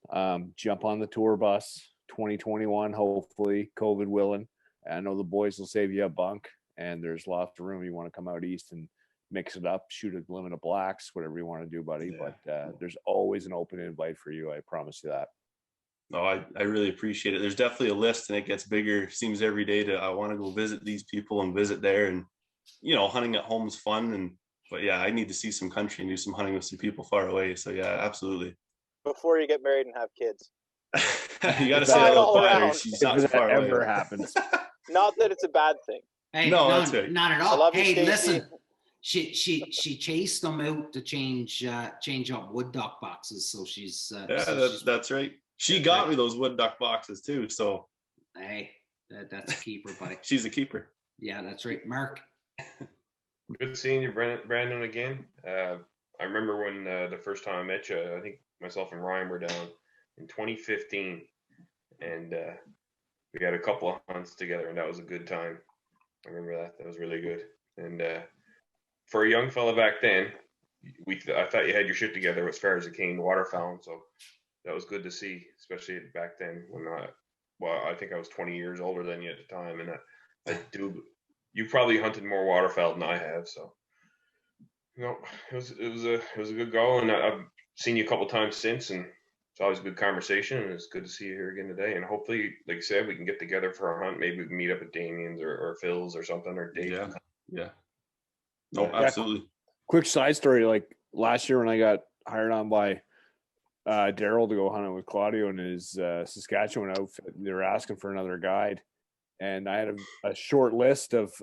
jump on the tour bus 2021, hopefully, COVID willing. I know the boys will save you a bunk, and there's lots of room. You want to come out east and mix it up, shoot a limit of blacks, whatever you want to do, buddy. Yeah. But there's always an open invite for you. I promise you that. No, I really appreciate it. There's definitely a list, and it gets bigger. Seems every day I want to go visit these people and visit there, and hunting at home is fun. But yeah, I need to see some country and do some hunting with some people far away. So yeah, absolutely. Before you get married and have kids. You got to say that all all around. She's If not that far ever away. happens. Not that it's a bad thing. Hey, No, that's right. Not at I all. love you, Hey, Stacey. listen. She chased them out to change up wood duck boxes. So she's That's right. She got me those wood duck boxes too. So hey, that's a keeper, buddy. she's a keeper. Yeah, that's right. Mark. Good seeing you, Brandon, again. I remember when the first time I met you, I think myself and Ryan were down in 2015, and we had a couple of hunts together, and that was a good time. I remember that. That was really good. And for a young fella back then, I thought you had your shit together as far as it came to waterfowl, so that was good to see, especially back then when I think I was 20 years older than you at the time, and you probably hunted more waterfowl than I have, so it was a good go, and I've seen you a couple times since, and it's always a good conversation, and it's good to see you here again today. And hopefully, like I said, we can get together for a hunt. Maybe we can meet up at Damien's or Phil's or something, or Dave. Yeah. No, absolutely. Quick side story, like last year when I got hired on by Daryl to go hunting with Claudio and his Saskatchewan outfit, they were asking for another guide, and I had a short list of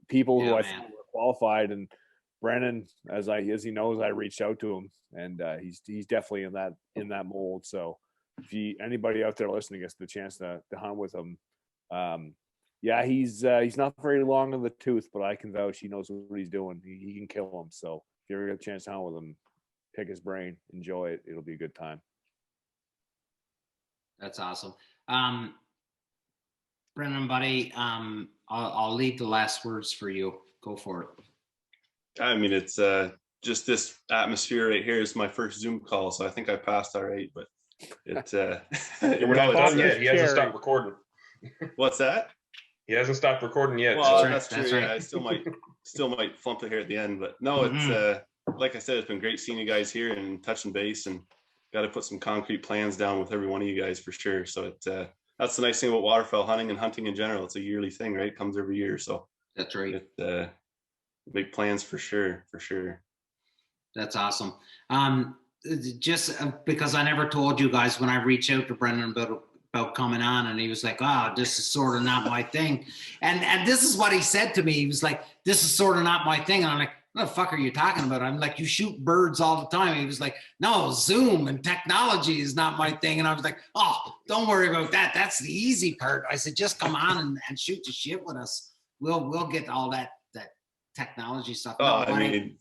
people who I thought were qualified, and Brendon, as he knows, I reached out to him, and he's definitely in that mold. So if anybody out there listening gets the chance to hunt with him, yeah, he's not very long in the tooth, but I can vouch he knows what he's doing. He can kill him. So if you ever get a chance to hunt with him, pick his brain, enjoy it. It'll be a good time. That's awesome. Brendon, buddy, I'll leave the last words for you. Go for it. I mean, it's just this atmosphere right here is my first Zoom call, so I think I passed all right. But We're not done yet. He hasn't stopped recording. What's that? He hasn't stopped recording yet. Well, so. that's true. That's Yeah, right. I still might flump it here at the end, but no, it's like I said, it's been great seeing you guys here and touching base, and got to put some concrete plans down with every one of you guys for sure. So that's the nice thing about waterfowl hunting and hunting in general. It's a yearly thing, right? It comes every year, so That's right. Make plans for sure. That's awesome. just because I never told you guys when I reached out to Brendon about coming on, and he was like, "Oh, this is sort of not my thing," and this is what he said to me. He was like, "This is sort of not my thing," and I'm like, "What the fuck are you talking about?" I'm like, "You shoot birds all the time." He was like, "No, Zoom and technology is not my thing," and I was like, "Oh, don't worry about that. That's the easy part." I said, "Just come on and shoot the shit with us. We'll get all that technology stuff." Oh, No, I buddy. mean,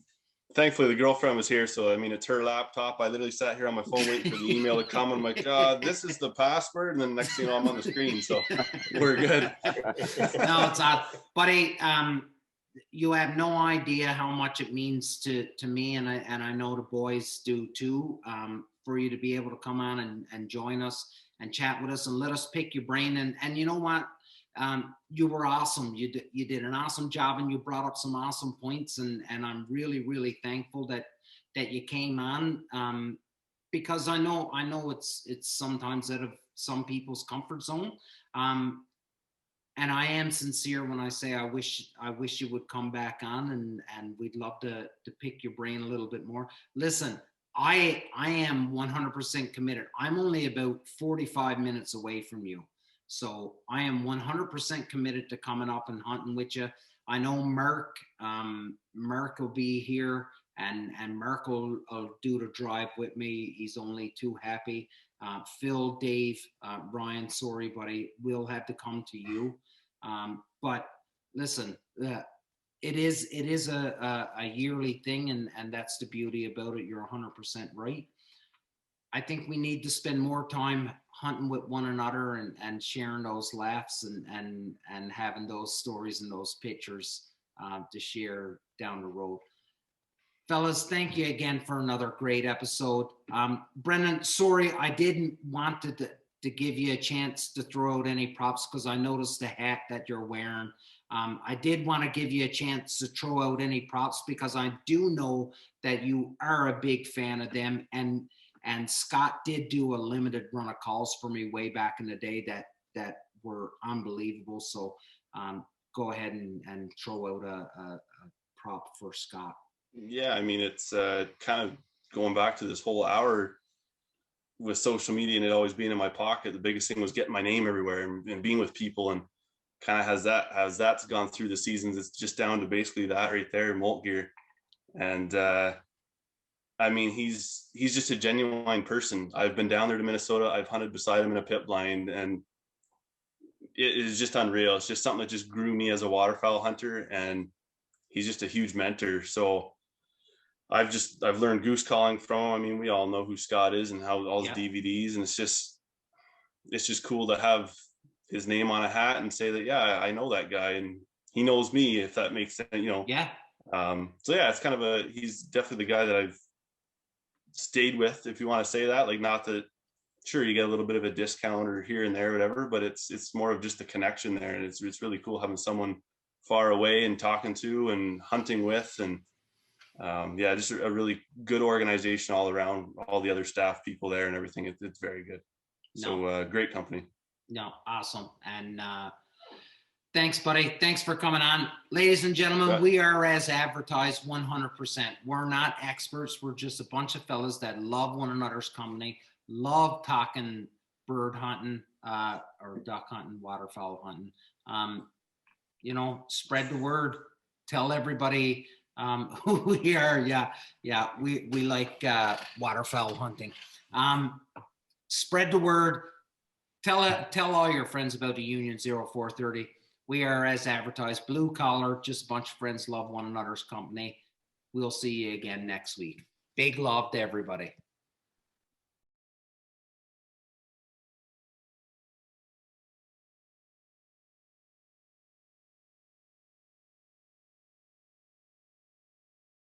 thankfully the girlfriend was here, so I mean, it's her laptop. I literally sat here on my phone waiting for the email to come. I'm like, this is the password, and then next thing you know, I'm on the screen, so we're good. No, it's not, buddy. You have no idea how much it means to me, and I know the boys do too. For you to be able to come on and join us and chat with us and let us pick your brain. And you know what? You were awesome. You did an awesome job, and you brought up some awesome points. And I'm really, really thankful that you came on, because I know it's sometimes out of some people's comfort zone. And I am sincere when I say I wish you would come back on, and we'd love to pick your brain a little bit more. Listen, I am 100% committed. I'm only about 45 minutes away from you. So I am 100% committed to coming up and hunting with you. I know Merck will be here, and Merck will do the drive with me. He's only too happy. Phil, Dave, Ryan, sorry, buddy, we'll have to come to you. But listen, it is a yearly thing, and that's the beauty about it. You're 100% right. I think we need to spend more time hunting with one another and sharing those laughs and having those stories and those pictures to share down the road. Fellas, thank you again for another great episode. Brendon, sorry, I didn't want to give you a chance to throw out any props because I noticed the hat that you're wearing. I did want to give you a chance to throw out any props because I do know that you are a big fan of them. And Scott did do a limited run of calls for me way back in the day that were unbelievable. So go ahead and throw out a prop for Scott. Yeah, I mean, it's kind of going back to this whole hour with social media and it always being in my pocket. The biggest thing was getting my name everywhere and being with people, and kind of as that's gone through the seasons, it's just down to basically that right there, molt gear. And I mean, he's just a genuine person. I've been down there to Minnesota. I've hunted beside him in a pit blind, and it is just unreal. It's just something that just grew me as a waterfowl hunter, and he's just a huge mentor. So I've learned goose calling from him. I mean, we all know who Scott is and how all his DVDs, and it's just cool to have his name on a hat and say that, yeah, I know that guy and he knows me, if that makes sense, you know. Yeah. So yeah, it's kind of he's definitely the guy that I've stayed with, if you want to say that. Like, not that, sure, you get a little bit of a discount or here and there, whatever, but it's more of just the connection there. And it's really cool having someone far away and talking to and hunting with, and yeah, just a really good organization all around, all the other staff people there and everything. It's very good. So great company. No, awesome. And thanks, buddy. Thanks for coming on. Ladies and gentlemen, we are as advertised 100%. We're not experts. We're just a bunch of fellas that love one another's company, love talking bird hunting or duck hunting, waterfowl hunting. You know, spread the word. Tell everybody who we are. Yeah, we like waterfowl hunting. Spread the word. Tell all your friends about the Union 0430. We are as advertised, blue collar, just a bunch of friends love one another's company. We'll see you again next week. Big love to everybody.